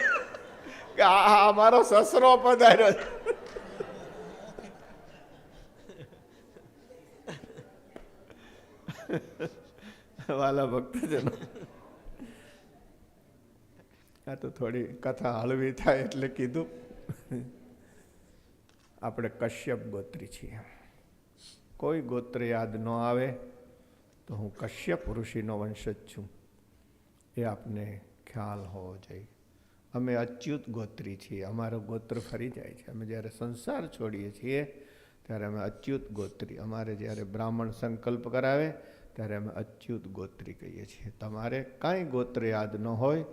કે આ મારો સસરો પધાર્યો છે. વાલા ભક્તજનો, આ તો થોડી કથા હળવી થાય એટલે કીધું. આપણે કશ્યપ ગોત્રી છીએ. કોઈ ગોત્ર યાદ ન આવે તો હું કશ્યપ ઋષિનો વંશજ છું એ આપને ખ્યાલ હોવો જોઈએ. અમે અચ્યુત ગોત્રી છીએ. અમારો ગોત્ર ફરી જાય છે. અમે જ્યારે સંસાર છોડીએ છીએ ત્યારે અમે અચ્યુત ગોત્રી. અમારે જ્યારે બ્રાહ્મણ સંકલ્પ કરાવે ત્યારે અમે અચ્યુત ગોત્રી કહીએ છીએ. તમારે કાંઈ ગોત્ર યાદ ન હોય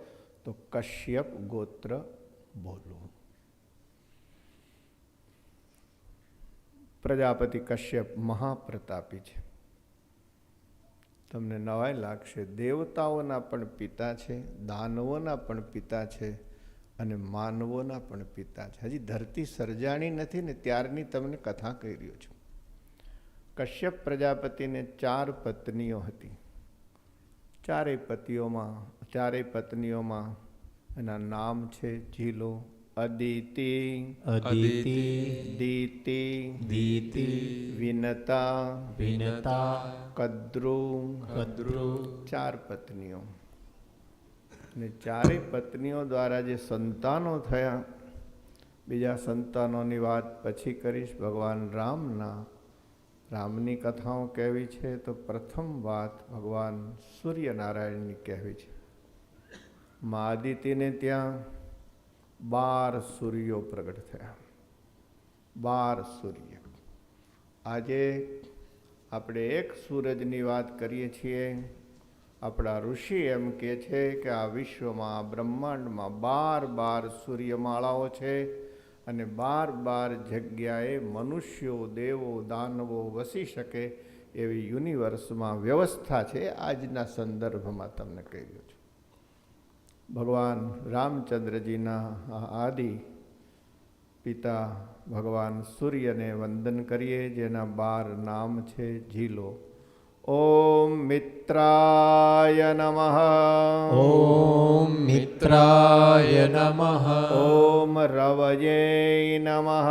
તો કશ્યપ ગોત્ર બોલવું. પ્રજાપતિ કશ્યપ મહાપ્રતાપી છે. તમને નવાઈ લાગશે, દેવતાઓના પણ પિતા છે, દાનવોના પણ પિતા છે અને માનવોના પણ પિતા છે. હજી ધરતી સર્જાણી નથી ને ત્યારની તમને કથા કહી રહ્યો છું. કશ્યપ પ્રજાપતિને 4 પત્નીઓ હતી. ચારેય પત્નીઓમાં એના નામ છે જીલો, અદિતિ, અદિતિ, દીતિ, દીતિ, વિનતા, વિનતા, કદ્રુ, કદ્રુ. 4 પત્નીઓ. ને ચારેય પત્નીઓ દ્વારા જે સંતાનો થયા, બીજા સંતાનોની વાત પછી કરીશ. ભગવાન રામની કથાઓ કહેવી છે તો પ્રથમ વાત ભગવાન સૂર્યનારાયણની કહેવી છે. મા આદિતિને ત્યાં 12 સૂર્યો પ્રગટ થયા. 12 સૂર્ય. આજે આપણે એક સૂરજની વાત કરીએ છીએ. આપણા ઋષિ એમ કહે છે કે આ વિશ્વમાં, બ્રહ્માંડમાં 12 સૂર્યમાળાઓ છે અને 12 જગ્યાએ મનુષ્યો, દેવો, દાનવો વસી શકે એવી યુનિવર્સમાં વ્યવસ્થા છે. આજના સંદર્ભમાં તમને કહી રહ્યો છું. ભગવાન રામચંદ્રજીના આદિ પિતા ભગવાન સૂર્યને વંદન કરીએ, જેના 12 નામ છે જીલો. ઓમ મિત્રાય નમઃ. ઓમ મિત્રાય નમઃ. ઓમ રવયે નમઃ.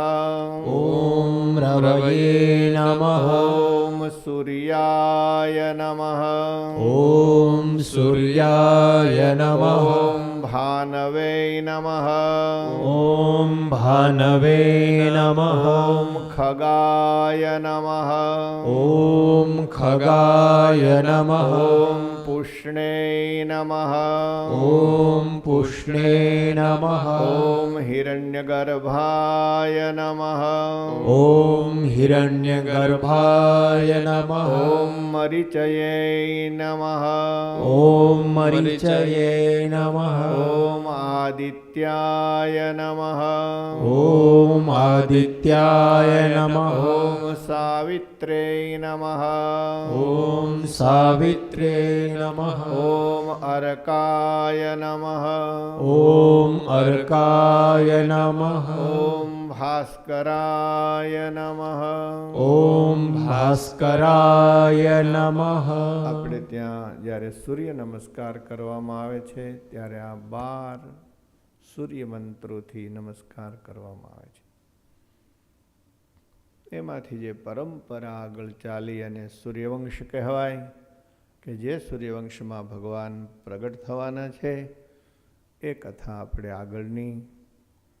ઓમ રવયે નમઃ. ઓમ સૂર્યાય નમઃ. ઓમ સૂર્યાય નમઃ. ઓમ ભાનવે નમઃ. ઓમ ભાનવે નમઃ. ઓમ ખગાય નમઃ. ઓમ ખગાય નમઃ. ઓમ પુષ્ણે નમઃ. ઓમ પુષ્ણે નમઃ. ઓમ હિરણ્યગર્ભાય નમઃ. ઓમ હિરણ્યગર્ભાય નમઃ. ઓમ મરીચયે નમઃ. ઓમ મરીચયે નમઃ. ઓમ આદિત્યાય નમઃ. ઓમ આદિત્યાય નમઃ. ઓમ સાવિત્રે નમઃ. ઓમ સાવિત્રે નમઃ. ઓમ અર્કાય નમઃ. ઓમ અર્કાય નમઃ. ઓમ ભાસ્કરાય નમઃ. ઓમ ભાસ્કરાય નમઃ. આપણે ત્યાં જ્યારે સૂર્ય નમસ્કાર કરવામાં આવે છે ત્યારે આ 12 સૂર્ય મંત્રોથી નમસ્કાર કરવામાં આવે છે. એમાંથી જે પરંપરા આગળ ચાલી અને સૂર્યવંશ કહેવાય, કે જે સૂર્યવંશમાં ભગવાન પ્રગટ થવાના છે, એ કથા આપણે આગળની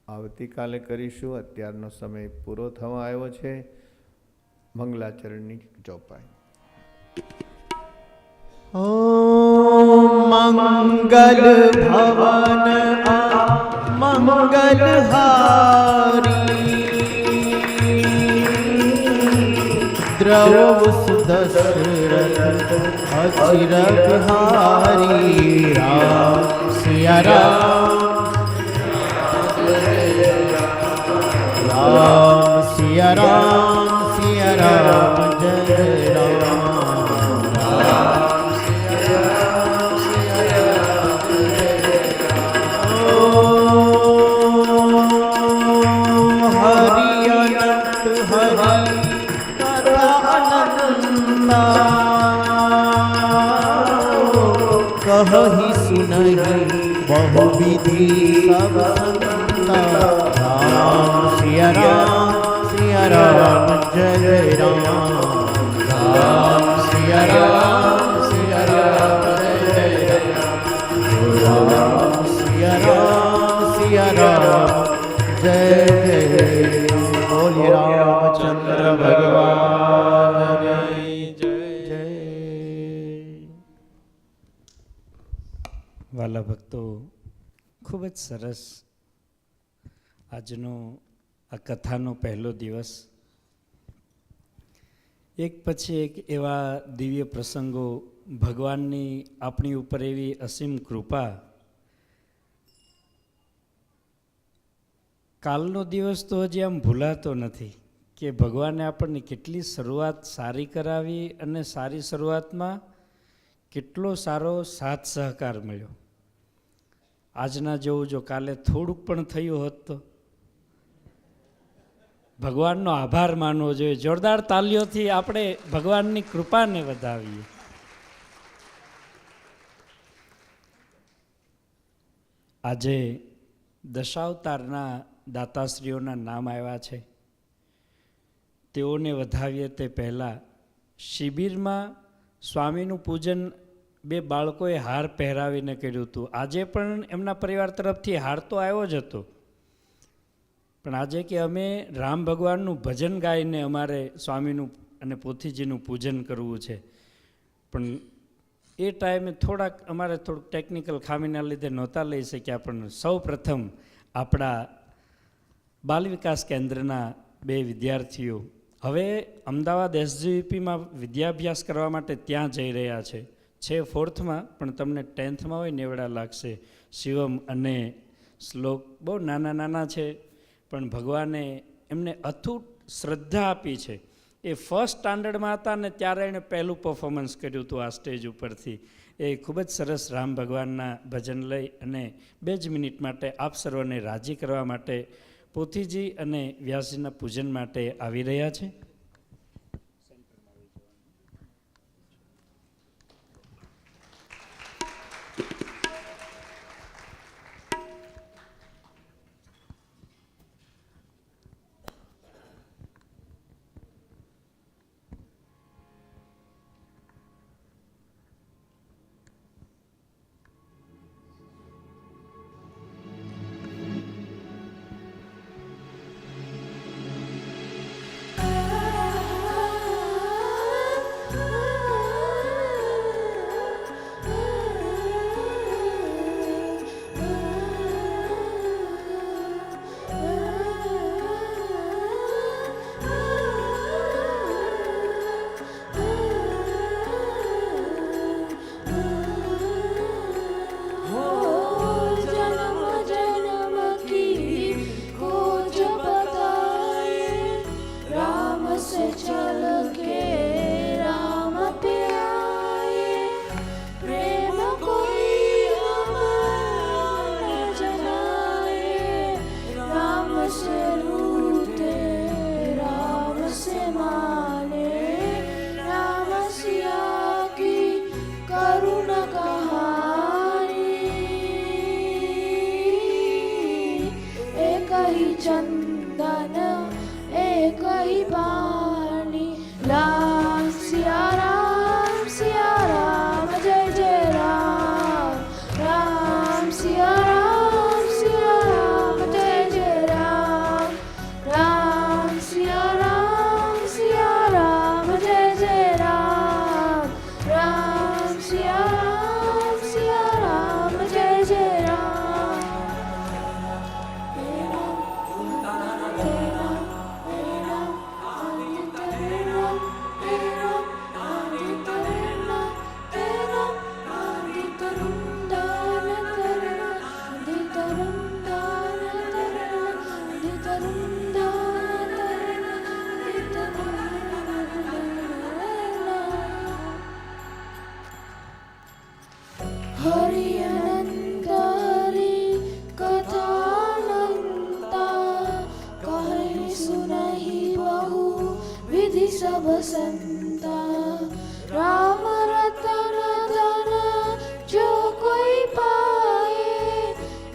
આવતીકાલે કરીશું. અત્યારનો સમય પૂરો થવા આવ્યો છે. મંગલાચરણની ચોપાઈ. ઓમ મંગલ ભવન મંગલહારી દ્રવ સુદશરથ અચિર બિહારી રામ સિયા રામ સિયા રામ જય રામ. कहि सुनहि बहुविधि सब રામ સિયા રામ જય જય રામ રામ સિયા રામ જય જય રામ સિયા રામ જય જય બોલિએ રામચંદ્ર ભગવાનની જય. વાલા ભક્તો, ખૂબ જ સરસ આજનો આ કથાનો પહેલો દિવસ. એક પછી એક એવા દિવ્ય પ્રસંગો, ભગવાનની આપણી ઉપર એવી અસીમ કૃપા. કાલનો દિવસ તો હજી આમ ભૂલાતો નથી કે ભગવાને આપણને કેટલી શરૂઆત સારી કરાવી અને સારી શરૂઆતમાં કેટલો સારો સાથ સહકાર મળ્યો. આજના જેવું જો કાલે થોડુંક પણ થયું હોત તો ભગવાનનો આભાર માનવો જોઈએ. જોરદાર તાલીઓથી આપણે ભગવાનની કૃપાને વધાવીએ. આજે દશાવતારના દાતાશ્રીઓના નામ આવ્યા છે. તેઓને વધાવીએ તે પહેલાં શિબિરમાં સ્વામીનું પૂજન બે બાળકોએ હાર પહેરાવીને કર્યું હતું. આજે પણ એમના પરિવાર તરફથી હાર તો આવ્યો જ હતો, પણ આજે કે અમે રામ ભગવાનનું ભજન ગાઈને અમારે સ્વામીનું અને પોથીજીનું પૂજન કરવું છે. પણ એ ટાઈમે અમારે થોડુંક ટેકનિકલ ખામીના લીધે નહોતા લઈ શક્યા. પણ સૌ પ્રથમ આપણા બાલ વિકાસ કેન્દ્રના બે વિદ્યાર્થીઓ હવે અમદાવાદ SGVPમાં વિદ્યાભ્યાસ કરવા માટે ત્યાં જઈ રહ્યા છે. 4th પણ તમને 10th હોય નેવડા લાગશે. શિવમ અને શ્લોક બહુ નાના છે, પણ ભગવાને એમને અથૂટ શ્રદ્ધા આપી છે. એ 1st સ્ટાન્ડર્ડમાં હતા ને ત્યારે એણે પહેલું પરફોર્મન્સ કર્યું હતું આ સ્ટેજ ઉપરથી. એ ખૂબ જ સરસ રામ ભગવાનના ભજન લઈ અને 2 જ મિનિટ માટે આપ સર્વને રાજી કરવા માટે પોથીજી અને વ્યાસજીના પૂજન માટે આવી રહ્યા છે.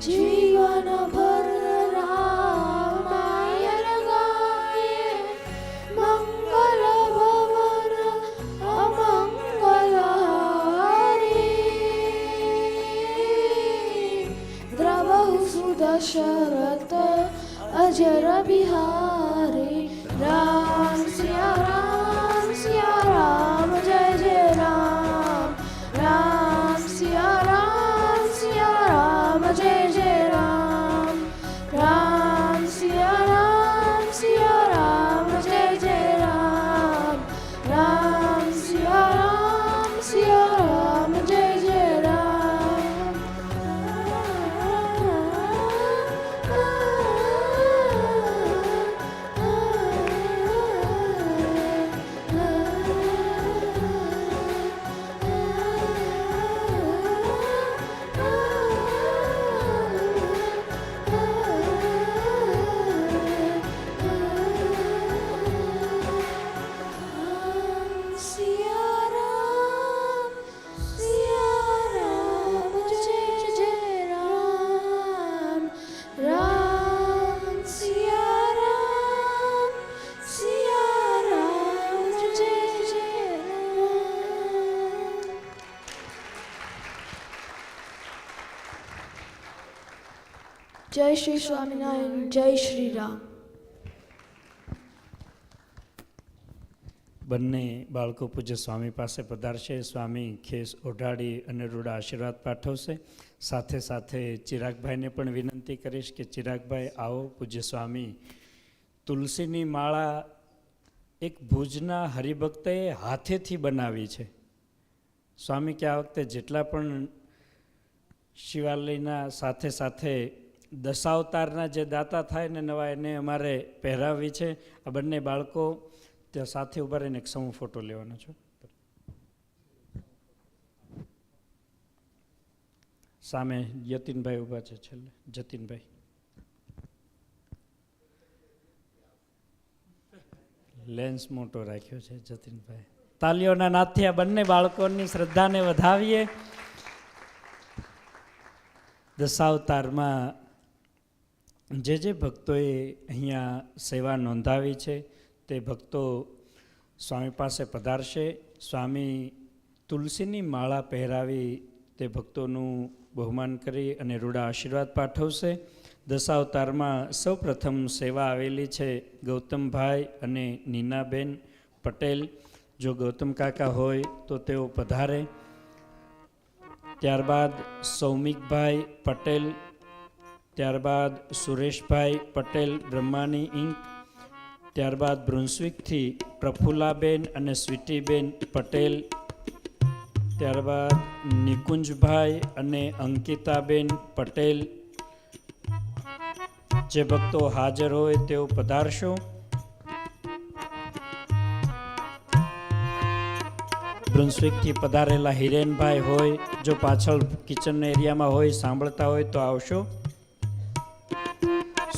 जीवन भर दशरथ अजर बिहारी राम सिया राम जय जय राम राम सिया राम जय जय राम राम सिया राम जय जय राम राम सिया राम जय जय जय श्री स्वामीनारायण जय श्री राम બંને બાળકો પૂજ્ય સ્વામી પાસે પધારશે. સ્વામી ખેસ ઓઢાડી અને રૂડા આશીર્વાદ પાઠવશે. સાથે સાથે ચિરાગભાઈને પણ વિનંતી કરીશ કે ચિરાગભાઈ આવો. પૂજ્ય સ્વામી તુલસીની માળા એક ભુજના હરિભક્તએ હાથેથી બનાવી છે. સ્વામી કે આ વખતે જેટલા પણ શિવાલયના સાથે સાથે દશાવતારના જે દાતા થાય ને નવા એને અમારે પહેરાવી છે. આ બંને બાળકો ત્યાં સાથે ઉભા રહીને એક સમૂહ ફોટો લેવાનો છો. સામે યતીનભાઈ ઊભા છે, છેલ્લે જતીનભાઈ. લેન્સ મોટો રાખ્યો છે જતીનભાઈ. તાલીઓના નાદથી આ બંને બાળકોની શ્રદ્ધાને વધાવીએ. દશાવતારમાં જે ભક્તોએ અહીંયા સેવા નોંધાવી છે તે ભક્તો સ્વામી પાસે પધારશે. સ્વામી તુલસીની માળા પહેરાવી તે ભક્તોનું બહુમાન કરી અને રૂડા આશીર્વાદ પાઠવશે. દશાવતારમાં સૌ પ્રથમ સેવા આવેલી છે ગૌતમભાઈ અને નીનાબેન પટેલ. જો ગૌતમ કાકા હોય તો તેઓ પધારે. ત્યારબાદ સૌમિકભાઈ પટેલ, ત્યારબાદ સુરેશભાઈ પટેલ બ્રહ્માની ઇંક, ત્યારબાદ બ્રુન્સવિકથી પ્રફુલ્લાબેન અને સ્વીટીબેન પટેલ, ત્યારબાદ નિકુંજભાઈ અને અંકિતાબેન પટેલ. જે ભક્તો હાજર હોય તેઓ પધારશો. બ્રુન્સવિકથી પધારેલા હિરેનભાઈ હોય, જો પાછળ કિચન એરિયામાં હોય, સાંભળતા હોય તો આવશો.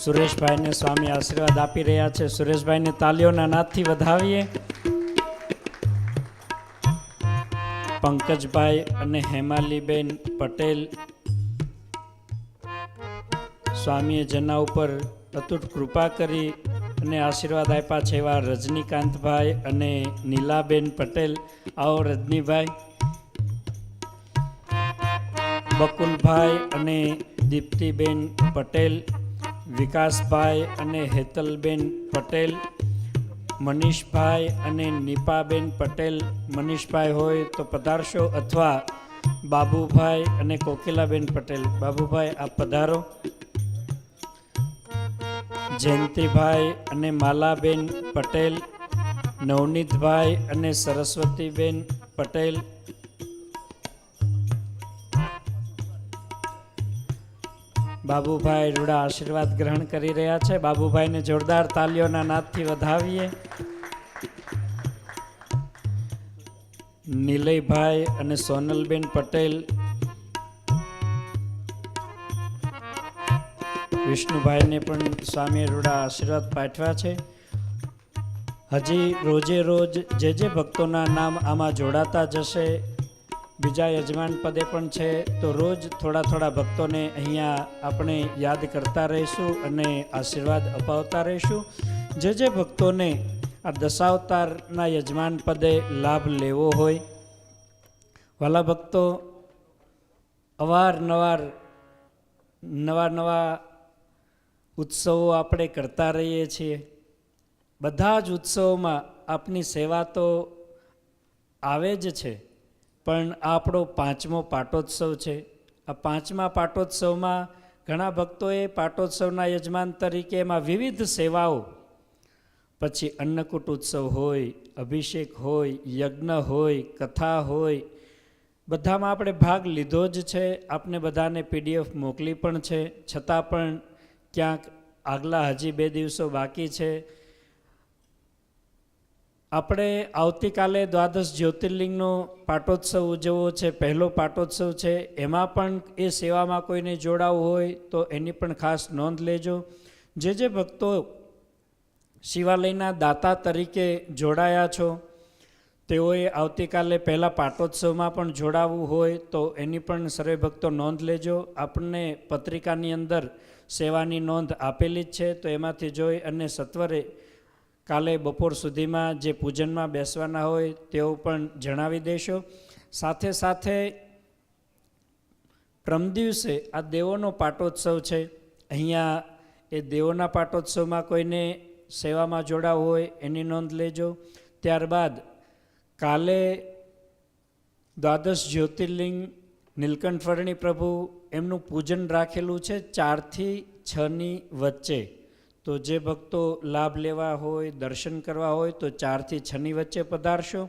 સુરેશભાઈને સ્વામી આશીર્વાદ આપી રહ્યા છે. સુરેશભાઈને તાલીઓના નાદથી વધાવીએ. પંકજભાઈ અને હેમાલીબેન પટેલ. સ્વામીએ જેના ઉપર અતૂટ કૃપા કરી અને આશીર્વાદ આપ્યા છે એવા રજનીકાંતભાઈ અને નીલાબેન પટેલ. આવો રજનીભાઈ. બકુલભાઈ અને દીપ્તિબેન પટેલ, વિકાસભાઈ અને હેતલબેન પટેલ, મનીષભાઈ અને નીપાબેન પટેલ. મનીષભાઈ હોય તો પધારશો, અથવા બાબુભાઈ અને કોકિલાબેન પટેલ. બાબુભાઈ આપ પધારો. જયંતિભાઈ અને માલાબેન પટેલ, નવનીતભાઈ અને સરસ્વતીબેન પટેલ. બાબુભાઈ રૂડા આશીર્વાદ ગ્રહણ કરી રહ્યા છે. બાબુભાઈને જોરદાર તાલીઓના નાદથી વધાવીએ. નિલયભાઈ અને સોનલબેન પટેલ, વિષ્ણુભાઈને પણ સ્વામીએ રૂડા આશીર્વાદ પાઠવ્યા છે. હજી રોજે રોજ જે ભક્તોના નામ આમાં જોડાતા જશે. બીજા યજમાન પદે પણ છે, તો રોજ થોડા ભક્તોને અહીંયા આપણે યાદ કરતા રહીશું અને આશીર્વાદ અપાવતા રહીશું. જે ભક્તોને આ દશાવતારના યજમાન પદે લાભ લેવો હોય, વાલા ભક્તો, નવા ઉત્સવો આપણે કરતા રહીએ છીએ. બધા જ ઉત્સવોમાં આપની સેવા તો આવે જ છે, પણ આ આપણો 5મો પાટોત્સવ છે. આ 5મા પાટોત્સવમાં ઘણા ભક્તોએ પાટોત્સવના યજમાન તરીકે એમાં વિવિધ સેવાઓ, પછી અન્નકૂટ ઉત્સવ હોય, અભિષેક હોય, યજ્ઞ હોય, કથા હોય, બધામાં આપણે ભાગ લીધો જ છે. આપને બધાને PDF મોકલી પણ છે. છતાં પણ ક્યાંક આગલા હજી 2 દિવસો બાકી છે. આપણે આવતીકાલે દ્વાદશ જ્યોતિર્લિંગનો પાટોત્સવ ઉજવવો છે, પહેલો પાટોત્સવ છે. એમાં પણ એ સેવામાં કોઈને જોડાવું હોય તો એની પણ ખાસ નોંધ લેજો. જે ભક્તો શિવાલયના દાતા તરીકે જોડાયા છો, તેઓએ આવતીકાલે પહેલાં પાટોત્સવમાં પણ જોડાવવું હોય તો એની પણ સર્વે ભક્તો નોંધ લેજો. આપણને પત્રિકાની અંદર સેવાની નોંધ આપેલી જ છે, તો એમાંથી જોઈ અને સત્વરે કાલે બપોર સુધીમાં જે પૂજનમાં બેસવાના હોય તેઓ પણ જણાવી દેશો. સાથે સાથે પ્રમ દિવસે આ દેવોનો પાટોત્સવ છે. અહીંયા એ દેવોના પાટોત્સવમાં કોઈને સેવામાં જોડાવું હોય એની નોંધ લેજો. ત્યારબાદ કાલે દ્વાદશ જ્યોતિર્લિંગ નીલકંઠવર્ણી પ્રભુ એમનું પૂજન રાખેલું છે 4 થી 6ની વચ્ચે. તો જે ભક્તો લાભ લેવા હોય, દર્શન કરવા હોય તો 4 થી 6ની વચ્ચે પધારશો.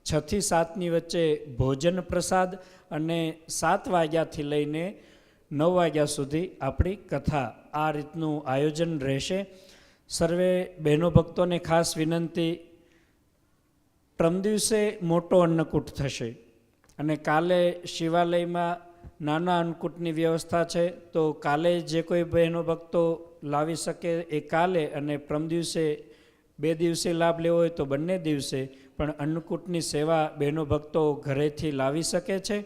6 થી 7ની વચ્ચે ભોજન પ્રસાદ અને 7 વાગ્યાથી લઈને 9 વાગ્યા સુધી આપણી કથા, આ રીતનું આયોજન રહેશે. સર્વે બહેનો ભક્તોને ખાસ વિનંતી, પ્રમ દિવસે મોટો અન્નકૂટ થશે અને કાલે શિવાલયમાં નાના અન્નકૂટની વ્યવસ્થા છે. તો કાલે જે કોઈ બહેનો ભક્તો લાવી શકે એ કાલે, અને પ્રમ દિવસે 2 દિવસે લાભ લેવો હોય તો બંને દિવસે પણ અન્નકૂટની સેવા બહેનો ભક્તો ઘરેથી લાવી શકે છે.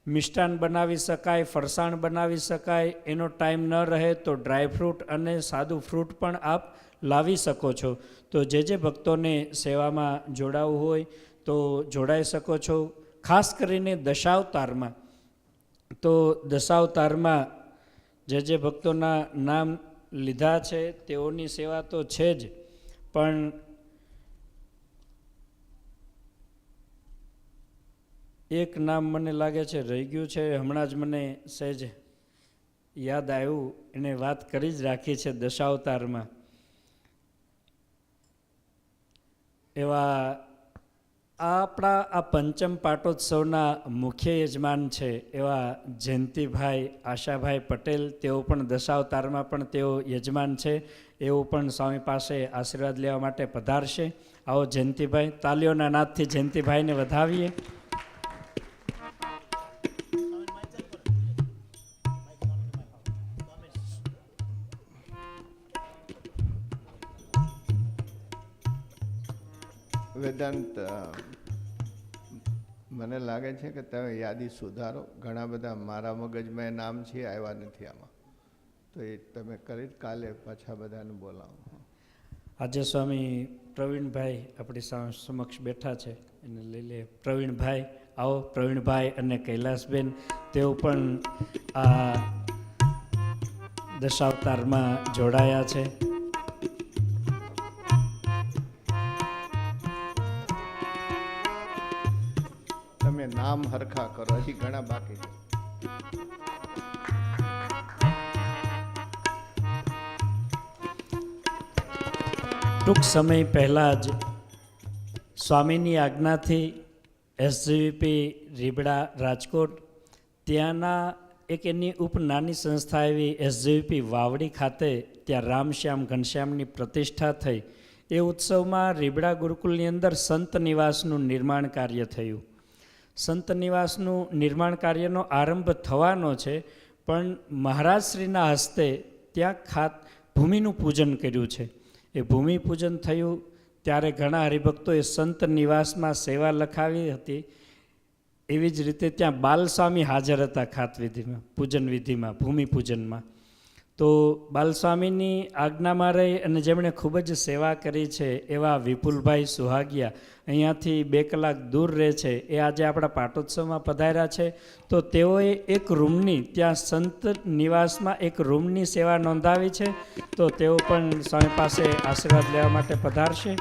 મિષ્ટાન બનાવી શકાય, ફરસાણ બનાવી શકાય. એનો ટાઈમ ન રહે તો ડ્રાયફ્રૂટ અને સાદું ફ્રૂટ પણ આપ લાવી શકો છો. તો જે ભક્તોને સેવામાં જોડાવું હોય તો જોડાઈ શકો છો. ખાસ કરીને દશાવતારમાં, તો દશાવતારમાં જે ભક્તોના નામ લીધા છે તેઓની સેવા તો છે જ, પણ એક નામ મને લાગે છે રહી ગયું છે. હમણાં જ મને સહેજ યાદ આવ્યું, એને વાત કરી જ રાખી છે. દશાવતારમાં એવા આપણા આ 5મ પાટોત્સવના મુખ્ય યજમાન છે એવા જયંતિભાઈ આશાભાઈ પટેલ. તેઓ પણ દશાવતારમાં પણ તેઓ યજમાન છે. એવું પણ સ્વામી પાસે આશીર્વાદ લેવા માટે પધારશે. આવો જયંતિભાઈ, તાલીઓના નાદથી જયંતિભાઈને વધાવીએ. વેદાંત, મને લાગે છે કે તમે યાદી સુધારો. ઘણા બધા મારા મગજમાં એ નામ છે, આવ્યા નથી આમાં, તો એ તમે કરી કાલે પાછા બધાને બોલાવો. આજે સ્વામી પ્રવીણભાઈ આપણી સમક્ષ બેઠા છે, એને લઈ લે. પ્રવીણભાઈ આવો. પ્રવીણભાઈ અને કૈલાસબેન, તેઓ પણ આ દશાવતારમાં જોડાયા છે. તમે નામ હરખા કરો, હજી ઘણા બાકી છે. ટૂંક સમય પહેલાં જ સ્વામીની આજ્ઞાથી SGVP રીબડા રાજકોટ, ત્યાંના એક એની નાની સંસ્થા એવી SGVP વાવડી ખાતે ત્યાં રામશ્યામ ઘનશ્યામની પ્રતિષ્ઠા થઈ. એ ઉત્સવમાં રીબડા ગુરુકુલની અંદર સંત નિવાસનું નિર્માણ કાર્ય થયું. સંત નિવાસનું નિર્માણ કાર્યનો આરંભ થવાનો છે, પણ મહારાજશ્રીના હસ્તે ત્યાં ભૂમિનું પૂજન કર્યું છે. એ ભૂમિ પૂજન થયું ત્યારે ઘણા હરિભક્તોએ સંત નિવાસમાં સેવા લખાવી હતી. એવી જ રીતે ત્યાં બાલસ્વામી હાજર હતા ખાત વિધિમાં, પૂજન વિધિમાં, ભૂમિ પૂજનમાં. તો બાલસ્વામીની આજ્ઞામાં રહી અને જેમણે ખૂબ જ સેવા કરી છે એવા વિપુલભાઈ સુહાગિયા અહીંયાથી 2 કલાક દૂર રહે છે, એ આજે આપણા પાટોત્સવમાં પધાર્યા છે. તો તેઓએ એક રૂમની ત્યાં સંત નિવાસમાં એક રૂમની સેવા નોંધાવી છે. તો તેઓ પણ સ્વામી પાસે આશીર્વાદ લેવા માટે પધારશે.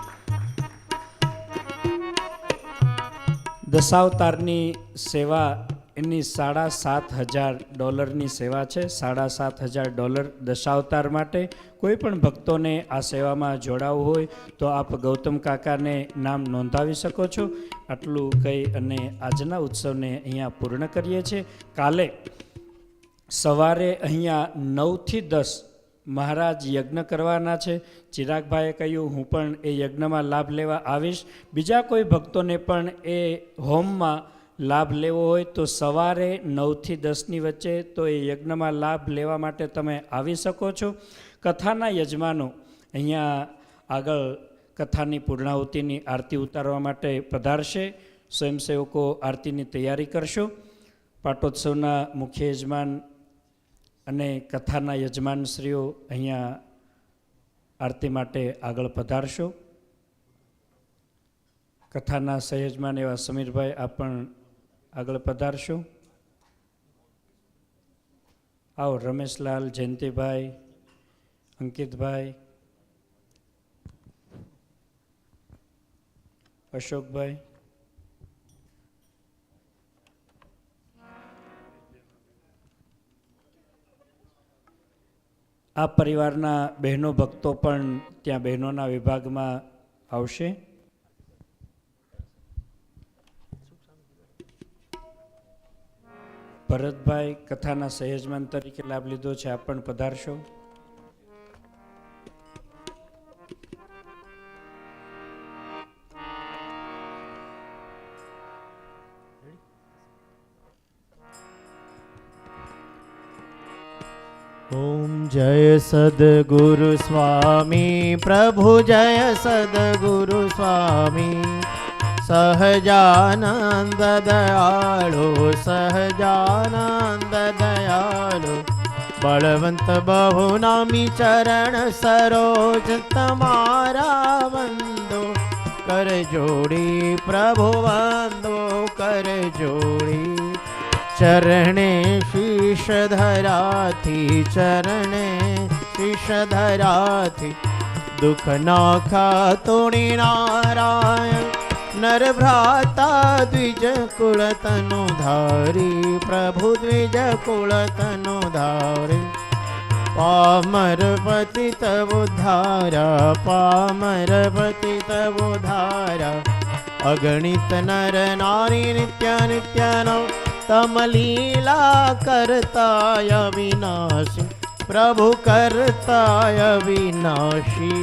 દશાવતારની સેવા એની $7,500 સેવા છે. $7,500 દશાવતાર માટે. કોઈ પણ ભક્તોને આ સેવામાં જોડાવવું હોય તો આપ ગૌતમ કાકાને નામ નોંધાવી શકો છો. આટલું કહી અને આજના ઉત્સવને અહીંયા પૂર્ણ કરીએ છીએ. કાલે સવારે અહીંયા 9 થી 10 મહારાજ યજ્ઞ કરવાના છે. ચિરાગભાઈએ કહ્યું હું પણ એ યજ્ઞમાં લાભ લેવા આવીશ. બીજા કોઈ ભક્તોને પણ એ હોમમાં લાભ લેવો હોય તો સવારે 9 થી 10ની વચ્ચે તો એ યજ્ઞમાં લાભ લેવા માટે તમે આવી શકો છો. કથાના યજમાનો અહીંયા આગળ કથાની પૂર્ણાહુતિની આરતી ઉતારવા માટે પધારશે. સ્વયંસેવકો આરતીની તૈયારી કરશો. પાટોત્સવના મુખ્ય યજમાન અને કથાના યજમાનશ્રીઓ અહીંયા આરતી માટે આગળ પધારશો. કથાના સહયજમાન એવા સમીરભાઈ આપ પણ આગળ પધારશો. આવો રમેશલાલ, જયંતિભાઈ, અંકિતભાઈ, અશોકભાઈ. આ પરિવારના બહેનો ભક્તો પણ ત્યાં બહેનોના વિભાગમાં આવશે. ભરતભાઈ કથાના સહયજમાન તરીકે લાભ લીધો છે, આપ પણ પધારશો. ओम जय सद्गुरु स्वामी प्रभु जय सद्गुरु स्वामी सहजानंद दयाळु सहजानंद दयाळु बलवंत बहुनामी चरण सरोज तमारा वंदो कर जोड़ी प्रभु वंदो कर जोड़ी चरणे शीश धराथी चरणे शीश धराथी दुख नाखा तोणी नारायण नर भ्राता द्विज कुल तनु धारी प्रभु द्विज कुल तनु धारी पामर पतित उद्धारा पामर पतित उद्धारा अगणित नर नारी नित्य नित्यानौ तम लीला करताय विनाशी प्रभु करताय विनाशी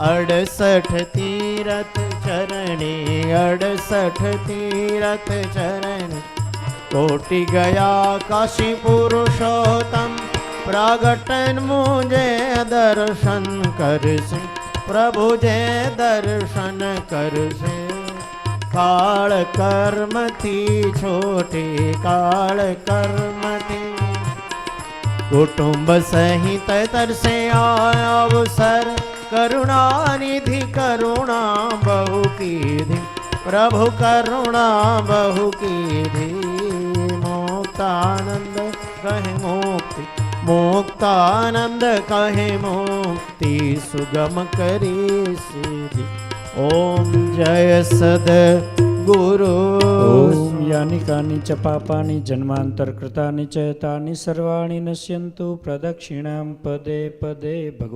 68 तीरथ चरणे 68 तीरथ चरणे कोटि गया काशी पुरुषोत्तम प्रागटन मुझे दर्शन करसे प्रभु जे दर्शन करसे काल कर्म थी छोटे काल कर्म थी कुटुंब सहित तरसे अवसर करुणा निधि करुणा बहु कीधी प्रभु करुणा बहु कीधी मुक्तानंद कहे मुक्ति मुक्तानंद कहे मुक्ति सुगम करी सीधी ओम जय सद गुरु ओम यानि कानि च पापानि जन्मांतर कृतानि च तानि सर्वाणि नश्यन्तु प्रदक्षिणां पदे पदे. भगवान